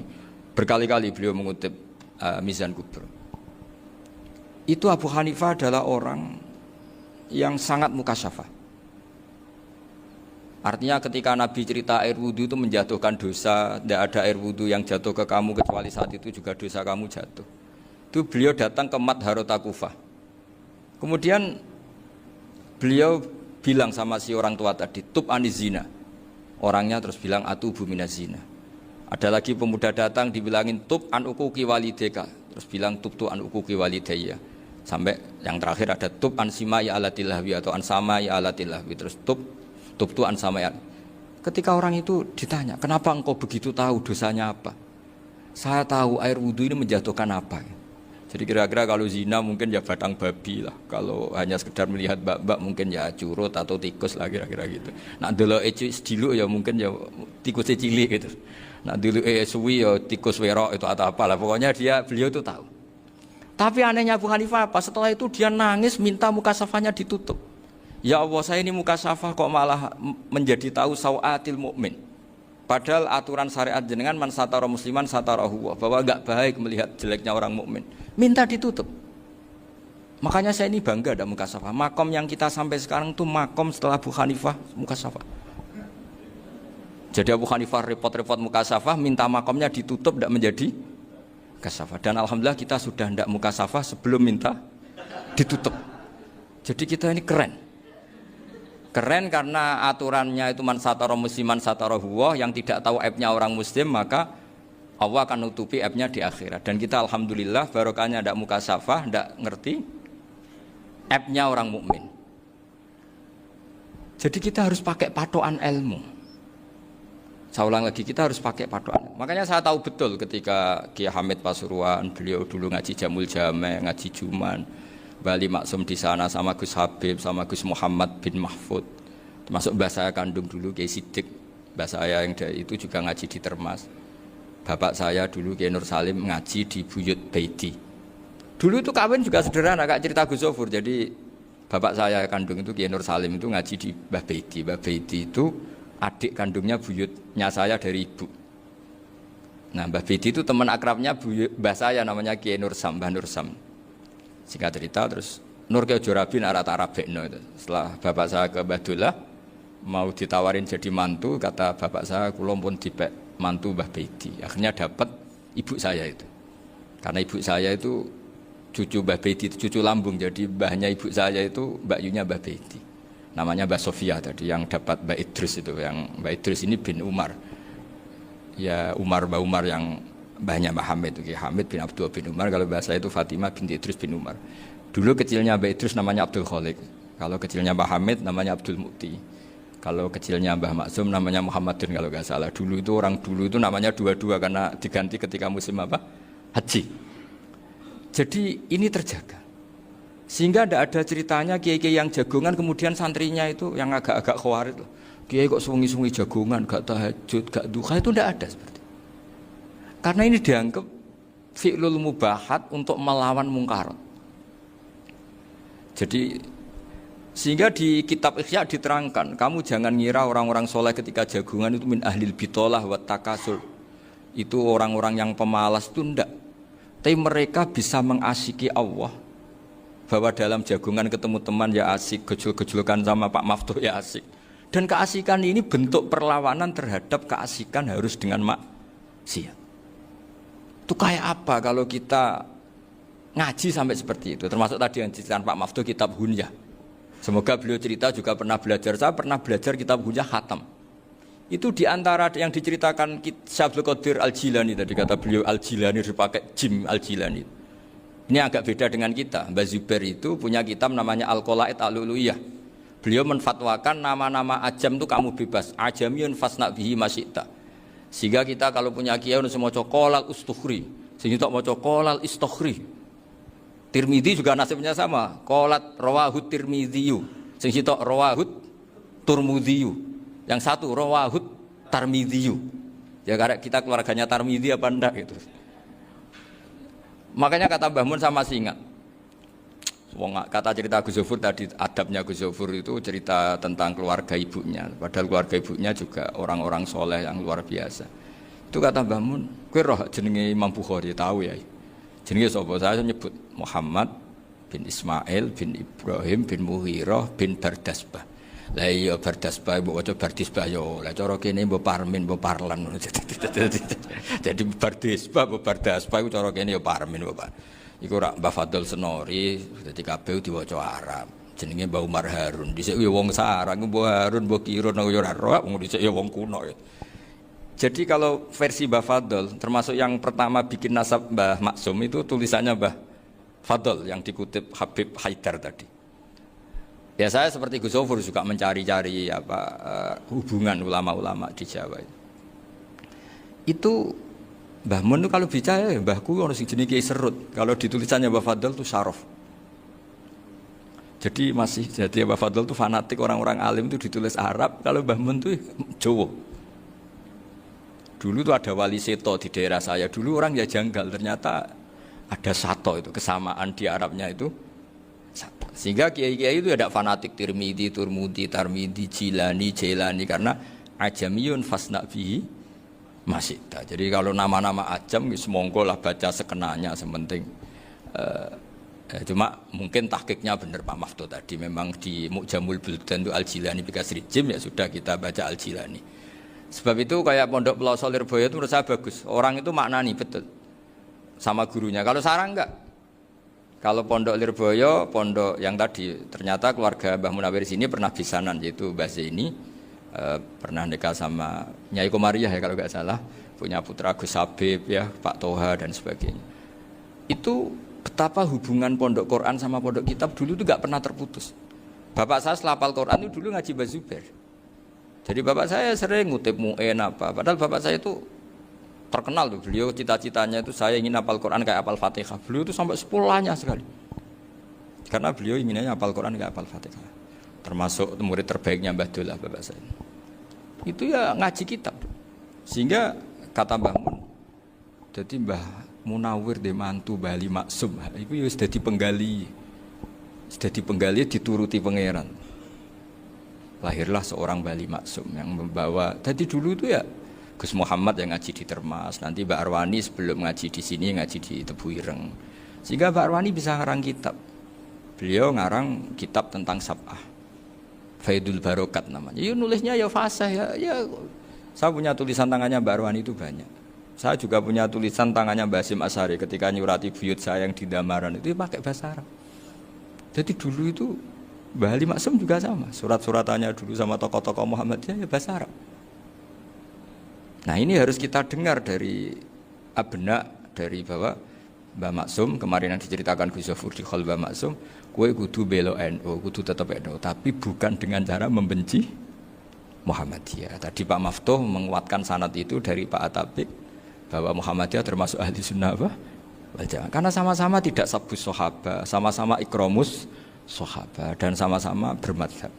Berkali-kali beliau mengutip Mizan Kubro. Itu Abu Hanifah adalah orang yang sangat mukasyafah. Artinya ketika Nabi cerita air wudhu itu menjatuhkan dosa, tidak ada air wudhu yang jatuh ke kamu kecuali saat itu juga dosa kamu jatuh. Itu beliau datang ke Madharota Kufah. Kemudian beliau bilang sama si orang tua tadi, tub anizina. Orangnya terus bilang atubu minazina. Ada lagi pemuda datang dibilangin tub an ukuki walideka. Terus bilang tub tu an ukuki walidaya. Sampai yang terakhir ada tub an simai alatilahwi atau an samai alatilahwi. Terus tub tu an samai. Ketika orang itu ditanya, kenapa engkau begitu tahu dosanya apa? Saya tahu air wudhu ini menjatuhkan apa. Jadi kira-kira kalau zina mungkin ya batang babi lah. Kalau hanya sekedar melihat bak-bak mungkin ya curut atau tikus lah kira-kira gitu. Nak dulu sediluk ya mungkin ya tikus cilik gitu. Nak dulu suwi ya tikus werok itu atau apalah. Pokoknya beliau itu tahu. Tapi anehnya Abu Hanifah apa? Setelah itu dia nangis minta mukasafahnya ditutup. Ya Allah, saya ini mukasafah kok malah menjadi tahu sawatil mukmin. Padahal aturan syariat jenengan man satara musliman satarahu, bahwa enggak baik melihat jeleknya orang mukmin. Minta ditutup. Makanya saya ini bangga ada mukasafah. Makom yang kita sampai sekarang itu makom setelah Abu Hanifah mukasafah. Jadi Abu Hanifah repot-repot mukasafah, minta makomnya ditutup tidak menjadi mukasafah. Dan alhamdulillah kita sudah tidak mukasafah sebelum minta ditutup. Jadi kita ini keren. Keren karena aturannya itu man satara musliman satara huwa, yang tidak tahu aibnya orang muslim maka Allah akan nutupi aibnya di akhirat. Dan kita alhamdulillah barokahnya ndak mukasafah, ndak ngerti aibnya orang mukmin. Jadi kita harus pakai patokan ilmu. Saya ulang lagi, kita harus pakai patokan. Makanya saya tahu betul ketika Kiai Hamid Pasuruan, beliau dulu ngaji Jamul Jame, ngaji Juman, Bali Maksum di sana sama Gus Habib, sama Gus Muhammad bin Mahfud. Termasuk mbah saya kandung dulu Kiai Sidik, mbah saya yang dari itu juga ngaji di Termas. Bapak saya dulu Kiai Nur Salim ngaji di Buyut Baiti. Dulu itu kawin juga sederhana, Kak, cerita Gus Sofur. Jadi bapak saya kandung itu Kiai Nur Salim itu ngaji di Mbah Baiti. Mbah Baiti itu adik kandungnya buyutnya saya dari ibu. Nah, Mbah Baiti itu teman akrabnya mbah saya namanya Kiai Nur Sam, Mbah Nur Sam. Singkat cerita terus Nur Kiai Jorabi narat Arabekno itu. Setelah bapak saya ke Badullah mau ditawarin jadi mantu, kata bapak saya kula pun dipek mantu Mbah Baiti. Akhirnya dapat ibu saya itu. Karena ibu saya itu cucu Mbah Baiti, cucu lambung, jadi mbahnya ibu saya itu Mbak Yunya Mbah Baiti. Namanya Mbak Sofia tadi yang dapat Mbak Idris itu, yang Mbak Idris ini bin Umar. Ya Umar Mbak Umar yang mbahnya Mbah Hamid, Hamid bin Abdul bin Umar, kalau bahasa itu Fatimah binti Idris bin Umar. Dulu kecilnya Mbah Idris namanya Abdul Khalik, kalau kecilnya Mbah Hamid namanya Abdul Mukti, kalau kecilnya Mbah Maksum namanya Muhammadun kalau nggak salah. Dulu itu orang dulu itu namanya dua-dua karena diganti ketika musim apa? Haji. Jadi ini terjaga. Sehingga tidak ada ceritanya kiai-kiai yang jagongan kemudian santrinya itu yang agak-agak khawarit. Kiai kok sungi-sungi jagongan, gak tahajud, gak duha, itu tidak ada seperti itu. Karena ini dianggap fi'lul mubahat untuk melawan mungkarat. Jadi sehingga di kitab Ihya diterangkan, kamu jangan ngira orang-orang soleh ketika jagongan itu min ahlil bitolah wa takasur. Itu orang-orang yang pemalas itu tidak. Tapi mereka bisa mengasyiki Allah. Bahwa dalam jagongan ketemu teman ya asik, gejul-gejulkan sama Pak Maftuh ya asik. Dan keasikan ini bentuk perlawanan terhadap keasikan harus dengan maksiat. Itu kayak apa kalau kita ngaji sampai seperti itu. Termasuk tadi yang diceritakan Pak Maftuh kitab Hunyah. Semoga beliau cerita juga pernah belajar. Saya pernah belajar kitab Hunyah khatam. Itu diantara yang diceritakan Syekh Abdul Qadir Al-Jilani tadi, kata beliau Al-Jilani dipakai Jim Al-Jilani. Ini agak beda dengan kita. Mbah Zubair itu punya kitab namanya Al-Qolaid Al-Luluyah. Beliau menfatwakan nama-nama ajam itu kamu bebas. Ajamiyun fasna bihi masyita. Sehingga kita kalau punya kiai harus mau qolal ustukhri. Sehingga mau qolal istukhri. Tirmidzi juga nasibnya sama. Qolat rawahut Tirmidziyu. Sehingga rawahut Turmudziyu. Yang satu rawahut Tarmidziyu. Ya karena kita keluarganya Tarmidzi apa enggak gitu. Makanya kata Mbah Mun sama masih ingat. Kata cerita Gus Zofur tadi, adabnya Gus Zofur itu cerita tentang keluarga ibunya. Padahal keluarga ibunya juga orang-orang soleh yang luar biasa. Itu kata Mbah Mun, kowe roh jenenge Imam Bukhari tahu ya. Jenenge sapa? Saya nyebut Muhammad bin Ismail bin Ibrahim bin Mughirah bin Bardasbah. Lah iya Bardasbah mbok waca Bardisbah yo. Lah cara kene mbok Parmin mbok Parlan. Jadi Bardisbah mbok Bardasbah iku cara kene yo Parmin mbok. Iku rak Mbah Fadl Senori, dadi kabeh diwaca Arab. Jenenge Mbah Umar Harun. Dhisik yo wong sarang, Mbah Harun, Mbah Kirun yo ora roh, dhisik yo wong kuno. Jadi kalau versi Mbah Fadl, termasuk yang pertama bikin nasab Mbah Maksum itu tulisannya Mbah Fadl yang dikutip Habib Haidar tadi. Ya saya seperti Gus Zofur juga mencari-cari hubungan ulama-ulama di Jawa. Itu Mbah Mun itu kalau bicara ya mbahku orang sing jenenge Kiai Serut. Kalau ditulisannya Mbah Fadl itu Syaraf. Jadi Mbah Fadl itu fanatik orang-orang alim itu ditulis Arab. Kalau Mbah Mun itu Jawa. Dulu itu ada wali seto di daerah saya. Dulu orang ya janggal, ternyata ada sato itu kesamaan di Arabnya itu. Sato. Sehingga kiai-kiai itu ada fanatik Tirmidzi, Turmudi, Tarmidi, Jilani, Jailani karena ajamiyun fasna bihi masyita. Jadi kalau nama-nama ajam semongko lah baca sekenanya sementing. Cuma mungkin tahqiqnya benar Pak Maftuh tadi, memang di Mu'jamul Buldan itu Al-Jilani Bikasri Jim, ya sudah kita baca Al-Jilani. Sebab itu kayak Pondok Pelosok Lirboyo itu menurut saya bagus. Orang itu maknani betul sama gurunya. Kalau sarang enggak. kalau pondok Lirboyo, pondok yang tadi ternyata keluarga Mbah Munawir sini pernah bisanan, yaitu Mbah Zaini pernah nikah sama Nyai Komariah ya kalau nggak salah, punya putra Gus Habib ya, Pak Toha dan sebagainya. Itu betapa hubungan pondok Quran sama pondok kitab dulu itu nggak pernah terputus. Bapak saya selapal Quran itu dulu ngaji Mbah Zubair. Jadi bapak saya sering ngutip mu'en apa, padahal bapak saya itu terkenal tuh, beliau cita-citanya itu saya ingin hafal Quran kayak hafal Fatihah. Beliau itu sampai sepulahnya sekali. Karena beliau inginnya hafal Quran kayak hafal Fatihah. Termasuk murid terbaiknya Mbah Dullah bapak saya. Itu ya ngaji kitab. Sehingga kata Mbah Mun, jadi Mbah Munawir de mantu Bali Maksum, itu ya sudah dipenggali. Sudah dipenggali dituruti pangeran. Lahirlah seorang Bali Maksum yang membawa. Tadi dulu itu ya Gus Muhammad yang ngaji di Termas, nanti Mbak Arwani sebelum ngaji di sini ngaji di Tebu Ireng. Sehingga Mbak Arwani bisa ngarang kitab. Beliau ngarang kitab tentang Sab'ah. Faidul Barokat namanya. Ya nulisnya ya fasih ya. Saya punya tulisan tangannya Mbak Arwani itu banyak. Saya juga punya tulisan tangannya Mbak Hasyim Asy'ari ketika nyurati buyut saya yang di Damaran itu pakai bahasa Arab. Jadi dulu itu Mbah Ali Maksum juga sama. Surat-suratannya dulu sama tokoh-tokoh Muhammadiyah ya bahasa Arab. Nah ini harus kita dengar dari abna, dari bahwa Mbah Maksum, kemarin yang diceritakan Gus Zafur di Khol Mbah Maksum, kue kudu belo NU, kudu tetap NU, tapi bukan dengan cara membenci Muhammadiyah. Tadi Pak Maftuh menguatkan sanad itu dari Pak Atabik, bahwa Muhammadiyah termasuk ahli sunnah wal jamaah. Karena sama-sama tidak sabus sahabat, sama-sama ikromus sahabat, dan sama-sama bermadhab.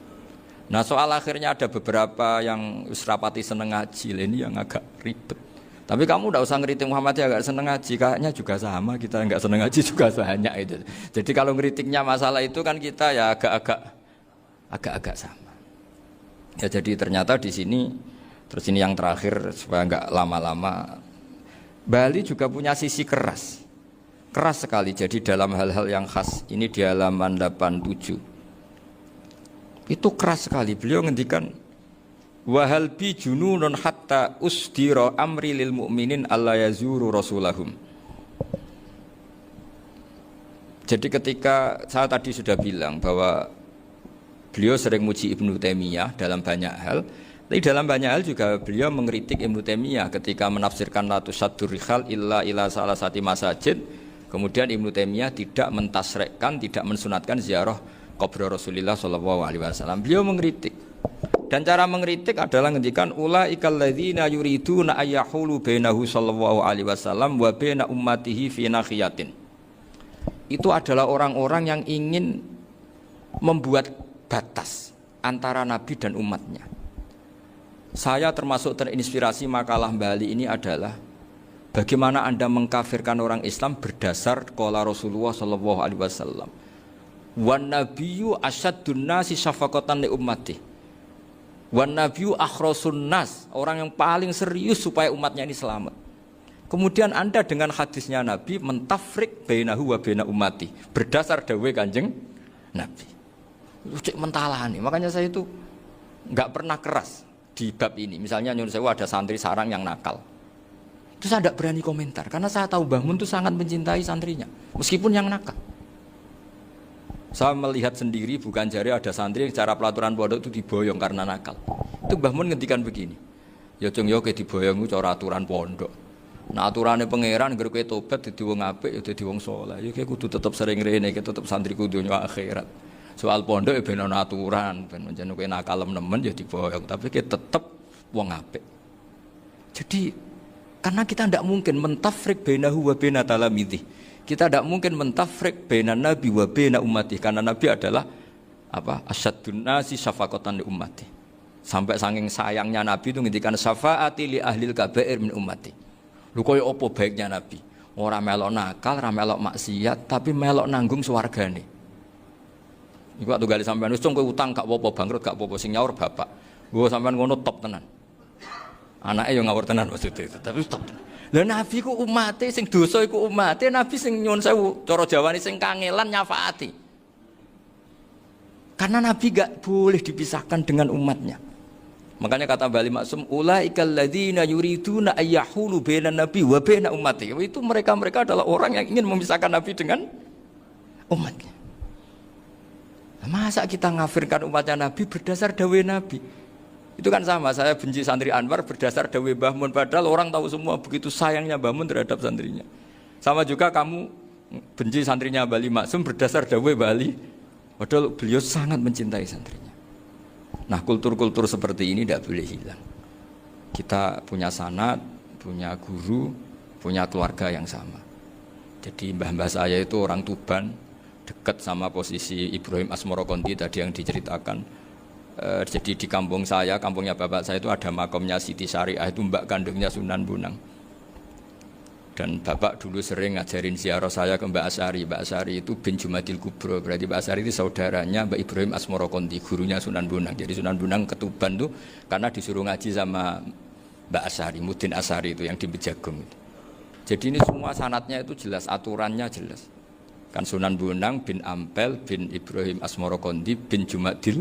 Nah soal akhirnya ada beberapa yang rapati seneng ngaji, ini yang agak ribet. Tapi kamu tidak usah ngeritik Muhammadiyah agak seneng ngaji, kayaknya juga sama, kita nggak seneng ngaji juga banyak itu. Jadi kalau ngeritiknya masalah itu kan kita ya agak-agak sama. Ya jadi ternyata di sini, terus ini yang terakhir supaya nggak lama-lama, Bali juga punya sisi keras sekali. Jadi dalam hal-hal yang khas, ini di halaman 87. Itu keras sekali. Beliau ngendikan wahal bi jununun hatta usdira amri lil mu'minin alla yazuru rasulahum. Jadi ketika saya tadi sudah bilang bahwa beliau sering muji Ibnu Taimiyah dalam banyak hal, tapi dalam banyak hal juga beliau mengkritik Ibnu Taimiyah ketika menafsirkan la tusaddur rihal illa ila salasati masajid. Kemudian Ibnu Taimiyah tidak mentasrekkan, tidak mensunatkan ziarah kubur Rasulullah sallallahu alaihi wasallam. Beliau mengkritik. Dan cara mengkritik adalah ngendikan ulaikal ladzina yuriduna ayyahulu bainahu sallallahu alaihi wasallam wa baina ummatihi fi nakhiyatin. Itu adalah orang-orang yang ingin membuat batas antara Nabi dan umatnya. Saya termasuk terinspirasi makalah Bali ini adalah bagaimana Anda mengkafirkan orang Islam berdasar qala Rasulullah sallallahu alaihi wasallam. Wan nabiyyu asyaddun nasi syafaqatan li ummati. Wan nabiyyu akhrasun nas, orang yang paling serius supaya umatnya ini selamat. Kemudian Anda dengan hadisnya Nabi mentafrik bainahu wa baina ummati berdasar dawuh Kanjeng Nabi. Cek mentalani. Makanya saya itu enggak pernah keras di bab ini. Misalnya nyuruh saya ada santri sarang yang nakal. Itu saya tidak berani komentar karena saya tahu Mbah Mun itu sangat mencintai santrinya meskipun yang nakal. Saya melihat sendiri, bukan jari ada santri yang cara pelaturan pondok itu diboyong karena nakal. Itu Mbah Mun ngendikan begini, ya cung yo ke diboyong itu cara aturan pondok. Nah aturannya pangeran, agar kowe tobat dadi wong apik, ya dadi wong saleh. Ya kowe kudu tetep sering rene, kowe tetep santri kudu dunya akhirat. Soal pondok ya ben ana aturan, ben njen kowe nakal nemen ya diboyong, tapi kowe tetep wong apik. Jadi karena kita tidak mungkin mentafrik bainahu wa baina talamidhi. Kita tidak mungkin mentafrik baina nabi wa baina ummati karena nabi adalah apa? Asyaddun nasi syafaqatan li ummati. Sampai saking sayangnya nabi itu ngendikan syafaati li ahlil kabair min ummati. Lho koyo apa baiknya nabi? Ora melok nakal, ora melok maksiat, tapi melok nanggung swargane. Iku waktu gali sampean wis kowe utang gak apa-apa, bangkrut gak apa-apa, sing nyaur bapak. Gua sampean ngono top tenan. Anake yo ngawur tenan maksudnya itu, tapi top tenan. Lah nabi ku umate sing dosa iku umate, nabi sing nyuwun sewu cara Jawane sing kangelan nyafaati. Karena nabi gak boleh dipisahkan dengan umatnya. Makanya kata Bali Maksum ulaikal ladzina yuriduna ayyahulu bainan nabi wa baina ummati. Itu mereka adalah orang yang ingin memisahkan nabi dengan umatnya. Masa kita ngafirkan umatnya Nabi berdasar dawuh Nabi? Itu kan sama, saya benci santri Anwar berdasar dawuh Mbah Mun, padahal orang tahu semua begitu sayangnya Mbah Mun terhadap santrinya. Sama juga kamu benci santrinya Bali Maksum berdasar dawuh Bali, padahal beliau sangat mencintai santrinya. Nah, kultur-kultur seperti ini tidak boleh hilang. Kita punya sanad, punya guru, punya keluarga yang sama. Jadi mbah-mbah saya itu orang Tuban, dekat sama posisi Ibrahim Asmoro Konti tadi yang diceritakan. Jadi di kampung saya, kampungnya bapak saya itu ada makomnya Siti Syariah, itu mbak kandungnya Sunan Bonang. Dan bapak dulu sering ngajarin ziarah saya ke Mbak Asyari. Mbak Asyari itu bin Jumadil Kubro, berarti Mbak Asyari itu saudaranya Mbak Ibrahim Asmoro Konti, gurunya Sunan Bonang. Jadi Sunan Bonang ke Tuban tuh karena disuruh ngaji sama Mbak Asyari, Mudin Asyari itu yang di Bejagung itu. Jadi ini semua sanatnya itu jelas, aturannya jelas. Kan Sunan Bonang bin Ampel bin Ibrahim Asmoro Konti bin Jumadil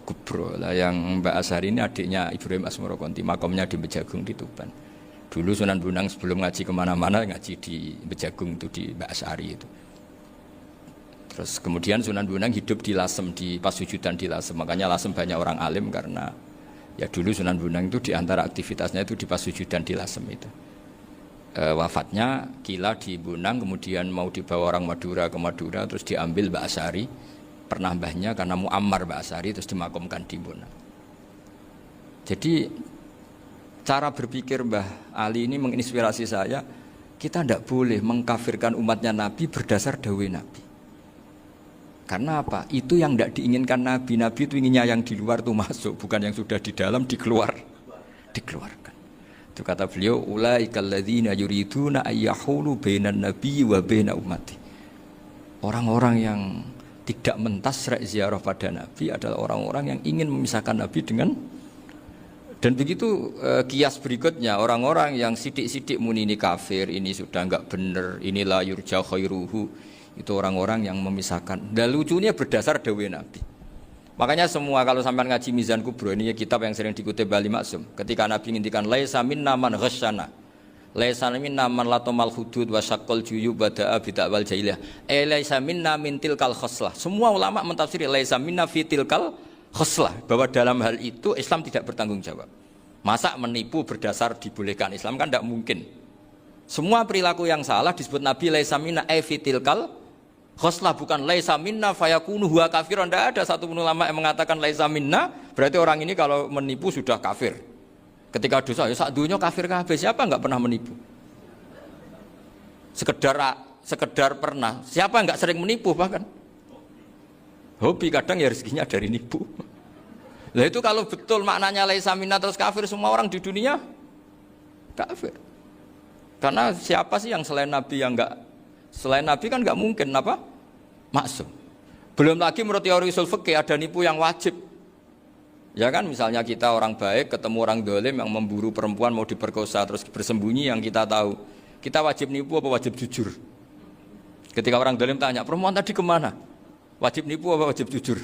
Kubro. Lah yang Mbak Asyari ini adiknya Ibrahim Asmoro Konti, makamnya di Bejagung di Tuban. Dulu Sunan Bonang sebelum ngaji kemana-mana ngaji di Bejagung itu di Mbak Asyari itu. Terus kemudian Sunan Bonang hidup di Lasem, di Pasujudan di Lasem. Makanya Lasem banyak orang alim karena ya dulu Sunan Bonang itu di antara aktivitasnya itu di Pasujudan di Lasem itu. Wafatnya kila di Bonang, kemudian mau dibawa orang Madura ke Madura, terus diambil Mbak Asyari, pernah mbahnya karena muammar Mbak Asyari, terus dimakamkan di Bonang. Jadi cara berpikir Mbah Ali ini menginspirasi saya. Kita tidak boleh mengkafirkan umatnya Nabi berdasar dawuh Nabi. Karena apa? Itu yang tidak diinginkan Nabi. Nabi itu inginnya yang di luar itu masuk, bukan yang sudah di dalam dikeluarkan. Itu kata beliau, ulaikal ladzina yuriduna ayyahulu bainan nabiyyi wa baina ummati. Orang-orang yang tidak mentasra' ziarah pada Nabi adalah orang-orang yang ingin memisahkan Nabi dengan. Dan begitu kias berikutnya, orang-orang yang sidik-sidik muni ini kafir, ini sudah enggak benar, inilah yurja khairuhu, itu orang-orang yang memisahkan. Dan lucunya berdasar dawuh Nabi. Makanya semua kalau sampai ngaji Mizan Kubro, ini kitab yang sering dikutip Bali Maksum, ketika Nabi ngintikan laisa minna man ghasyana, laisa minna man latamal hudud wa syaqqal juyub bada'a bid'awal jahiliyah, laisa minna min tilkal khoslah. Semua ulama mentafsiri laisa minna fi tilkal khoslah, bahwa dalam hal itu Islam tidak bertanggung jawab. Masa menipu berdasar dibolehkan Islam kan tidak mungkin. Semua perilaku yang salah disebut Nabi laisa minna fi tilkal khoslah, bukan laisa minna fayakunu huwa kafirun. Tidak ada satu ulama yang mengatakan laisa minna berarti orang ini kalau menipu sudah kafir. Ketika dosa ya sak dunya kafir kabeh. Siapa enggak pernah menipu? Sekedar pernah. Siapa enggak sering menipu bahkan? Hobi kadang ya rezekinya dari nipu. Lah itu kalau betul maknanya laisa minna terus kafir, semua orang di dunia kafir. Karena siapa sih yang selain Nabi yang enggak, selain Nabi kan enggak mungkin apa? Maksum. Belum lagi menurut teori usul fikih ada nipu yang wajib. Ya kan, misalnya kita orang baik ketemu orang dolim yang memburu perempuan mau diperkosa terus bersembunyi yang kita tahu. Kita wajib nipu apa wajib jujur? Ketika orang dolim tanya, perempuan tadi kemana? Wajib nipu apa wajib jujur?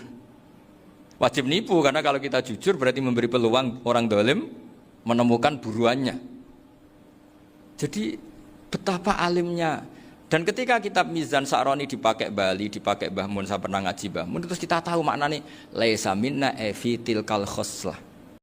Wajib nipu, karena kalau kita jujur berarti memberi peluang orang dolim menemukan buruannya. Jadi betapa alimnya. Dan ketika kitab Mizan Sa'roni dipakai Bali, dipakai Mbah Mun, saya pernah ngaji Mbah Mun, terus kita tahu maknanya laisa minna fi tilkal khoslah.